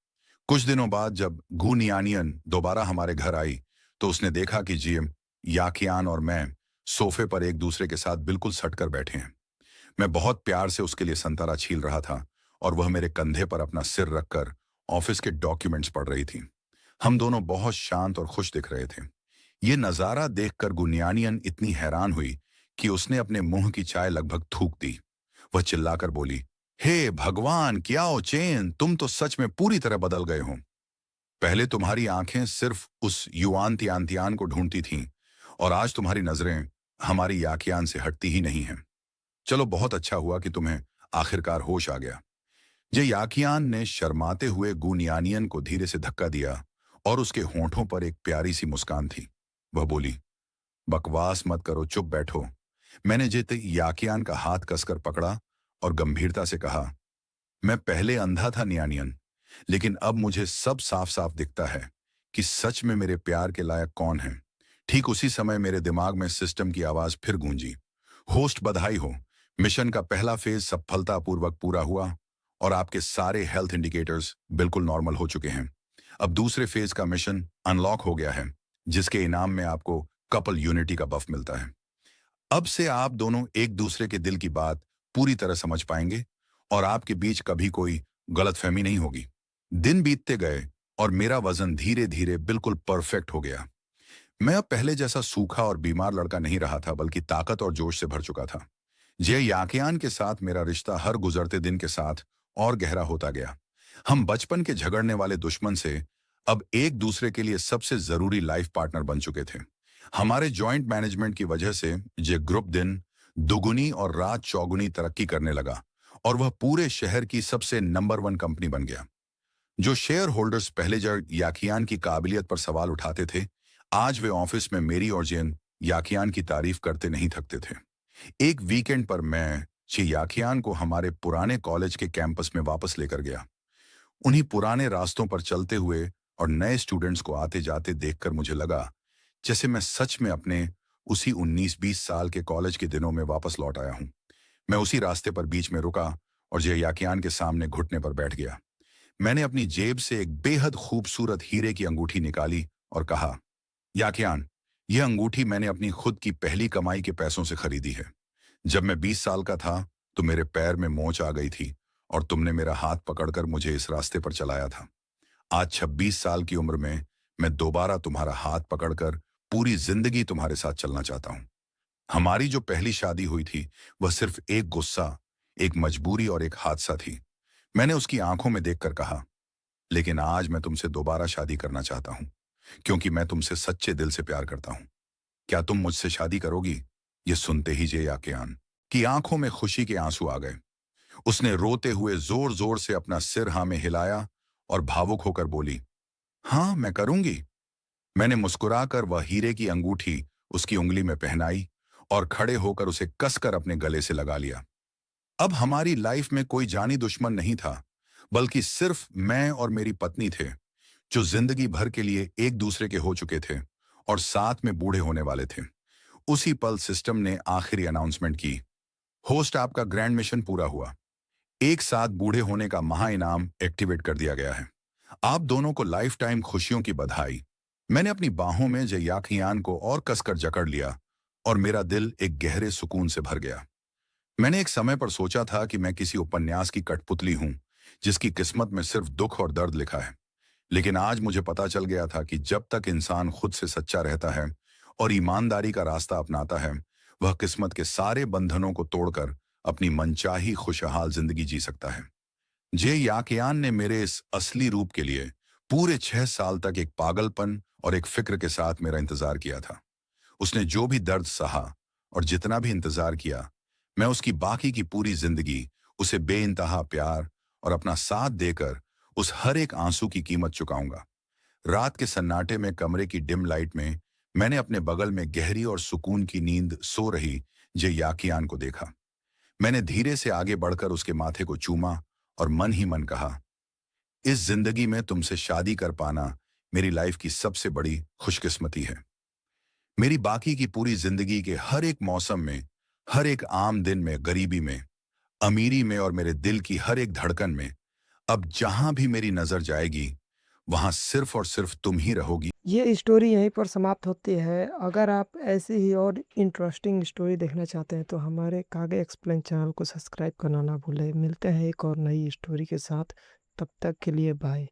कुछ दिनों बाद जब गुनियानियन दोबारा हमारे घर आई तो उसने देखा कि जिम, याकियान और मैं सोफे पर एक दूसरे के साथ बिल्कुल सटकर बैठे हैं। मैं बहुत प्यार से उसके लिए संतरा छील रहा था और वह मेरे कंधे पर अपना सिर रखकर ऑफिस के डॉक्यूमेंट्स पढ़ रही थी। हम दोनों बहुत शांत और खुश दिख रहे थे। ये नजारा देखकर गुनियानियन इतनी हैरान हुई कि उसने अपने मुंह की चाय लगभग थूक दी। वह चिल्लाकर बोली, हे भगवान, क्या ओ चेन, तुम तो सच में पूरी तरह बदल गए हो। पहले तुम्हारी आंखें सिर्फ उस युआन तियान को ढूंढती थीं और आज तुम्हारी नजरें हमारी याकियान से हटती ही नहीं हैं। चलो, बहुत अच्छा हुआ कि तुम्हें आखिरकार होश आ गया। जे याकियान ने शर्माते हुए गुनियानियन को धीरे से धक्का दिया और उसके होंठों पर एक प्यारी सी मुस्कान थी। वह बोली, बकवास मत करो, चुप बैठो। मैंने जित याकियान का हाथ कसकर पकड़ा और गंभीरता से कहा, मैं पहले अंधा था नियानियन, लेकिन अब मुझे सब साफ साफ दिखता है कि सच में मेरे प्यार के लायक कौन है। ठीक उसी समय मेरे दिमाग में सिस्टम की आवाज फिर गूंजी, होस्ट बधाई हो, मिशन का पहला फेज सफलतापूर्वक पूरा हुआ और आपके सारे हेल्थ इंडिकेटर्स बिल्कुल नॉर्मल हो चुके हैं। अब दूसरे फेज का मिशन अनलॉक हो गया है, जिसके इनाम में आपको कपल यूनिटी का बफ मिलता है। अब से आप दोनों एक दूसरे के दिल की बात पूरी तरह समझ पाएंगे और आपके बीच कभी कोई गलतफहमी नहीं होगी। दिन बीतते गए और मेरा वजन धीरे धीरे बिल्कुल परफेक्ट हो गया। मैं अब पहले जैसा सूखा और बीमार लड़का नहीं रहा था, बल्कि ताकत और जोश से भर चुका था। जय याकियान के साथ मेरा रिश्ता हर गुजरते दिन के साथ और गहरा होता गया। हम बचपन के झगड़ने वाले दुश्मन से अब एक दूसरे के लिए सबसे जरूरी लाइफ पार्टनर बन चुके थे। हमारे जॉइंट मैनेजमेंट की वजह से जे ग्रुप दिन दुगुनी और रात चौगुनी तरक्की करने लगा और वह पूरे शहर की सबसे नंबर 1 कंपनी बन गया। जो शेयर होल्डर्स पहले जब याकियान की काबिलियत पर सवाल उठाते थे, आज वे ऑफिस में मेरी और जेन याकियान की तारीफ करते नहीं थकते थे। एक वीकेंड पर मैं चे याकियान को हमारे पुराने कॉलेज के कैंपस में वापस लेकर गया। उन्हीं पुराने रास्तों पर चलते हुए और नए स्टूडेंट्स को आते जाते देखकर मुझे लगा जैसे मैं सच में अपने उसी 19-20 साल के कॉलेज के दिनों में वापस लौट आया हूं। मैं उसी रास्ते पर बीच में रुका और जय याकियान के सामने घुटने पर बैठ गया। मैंने अपनी जेब से एक बेहद खूबसूरत हीरे की अंगूठी निकाली और कहा, याकियान, यह अंगूठी मैंने अपनी खुद की पहली कमाई के पैसों से खरीदी है। जब मैं 20 साल का था तो मेरे पैर में मोच आ गई थी और तुमने मेरा हाथ पकड़कर मुझे इस रास्ते पर चलाया था। आज 26 साल की उम्र में मैं दोबारा तुम्हारा हाथ पकड़कर पूरी जिंदगी तुम्हारे साथ चलना चाहता हूं। हमारी जो पहली शादी हुई थी वह सिर्फ एक गुस्सा, एक मजबूरी और एक हादसा थी। मैंने उसकी आंखों में देखकर कहा, लेकिन आज मैं तुमसे दोबारा शादी करना चाहता हूं, क्योंकि मैं तुमसे सच्चे दिल से प्यार करता हूं। क्या तुम मुझसे शादी करोगी? ये सुनते ही जे याकियान की आंखों में खुशी के आंसू आ गए। उसने रोते हुए जोर जोर से अपना सिर हाँ में हिलाया और भावुक होकर बोली, हाँ मैं करूंगी। मैंने मुस्कुराकर वह हीरे की अंगूठी उसकी उंगली में पहनाई और खड़े होकर उसे कसकर अपने गले से लगा लिया। अब हमारी लाइफ में कोई जानी दुश्मन नहीं था, बल्कि सिर्फ मैं और मेरी पत्नी थे, जो जिंदगी भर के लिए एक दूसरे के हो चुके थे और साथ में बूढ़े होने वाले थे। उसी पल सिस्टम ने आखिरी अनाउंसमेंट की, होस्ट आपका ग्रैंड मिशन पूरा हुआ। एक साथ बूढ़े होने का महा इनाम एक्टिवेट कर दिया गया है। आप दोनों को लाइफ टाइम खुशियों की बधाई। मैंने अपनी बाहों में जयाखियान को और कसकर जकड़ लिया और मेरा दिल एक गहरे सुकून से भर गया। मैंने एक समय पर सोचा था कि मैं किसी उपन्यास की कठपुतली हूं, जिसकी किस्मत में सिर्फ दुख और दर्द लिखा है। लेकिन आज मुझे पता चल गया था कि जब तक इंसान खुद से सच्चा रहता है और ईमानदारी का रास्ता अपनाता है, वह किस्मत के सारे बंधनों को तोड़कर अपनी मनचाही खुशहाल जिंदगी जी सकता है। जे याकियान ने मेरे इस असली रूप के लिए पूरे 6 साल तक एक पागलपन और एक फिक्र के साथ मेरा इंतजार किया था। उसने जो भी दर्द सहा और जितना भी इंतजार किया, मैं उसकी बाकी की पूरी जिंदगी उसे बेइंतहा प्यार और अपना साथ देकर उस हर एक आंसू की कीमत चुकाऊंगा। रात के सन्नाटे में कमरे की डिम लाइट में मैंने अपने बगल में गहरी और सुकून की नींद सो रही जे याकियान को देखा। मैंने धीरे से आगे बढ़कर उसके माथे को चूमा और मन ही मन कहा, इस जिंदगी में तुमसे शादी कर पाना मेरी लाइफ की सबसे बड़ी खुशकिस्मती है। मेरी बाकी की पूरी जिंदगी के हर एक मौसम में, हर एक आम दिन में, गरीबी में, अमीरी में और मेरे दिल की हर एक धड़कन में, अब जहां भी मेरी नजर जाएगी, वहां सिर्फ और सिर्फ तुम ही रहोगी। ये स्टोरी यहीं पर समाप्त होती है। अगर आप ऐसी ही और इंटरेस्टिंग स्टोरी देखना चाहते हैं तो हमारे कागे एक्सप्लेन चैनल को सब्सक्राइब करना ना भूलें। मिलते हैं एक और नई स्टोरी के साथ, तब तक के लिए बाय।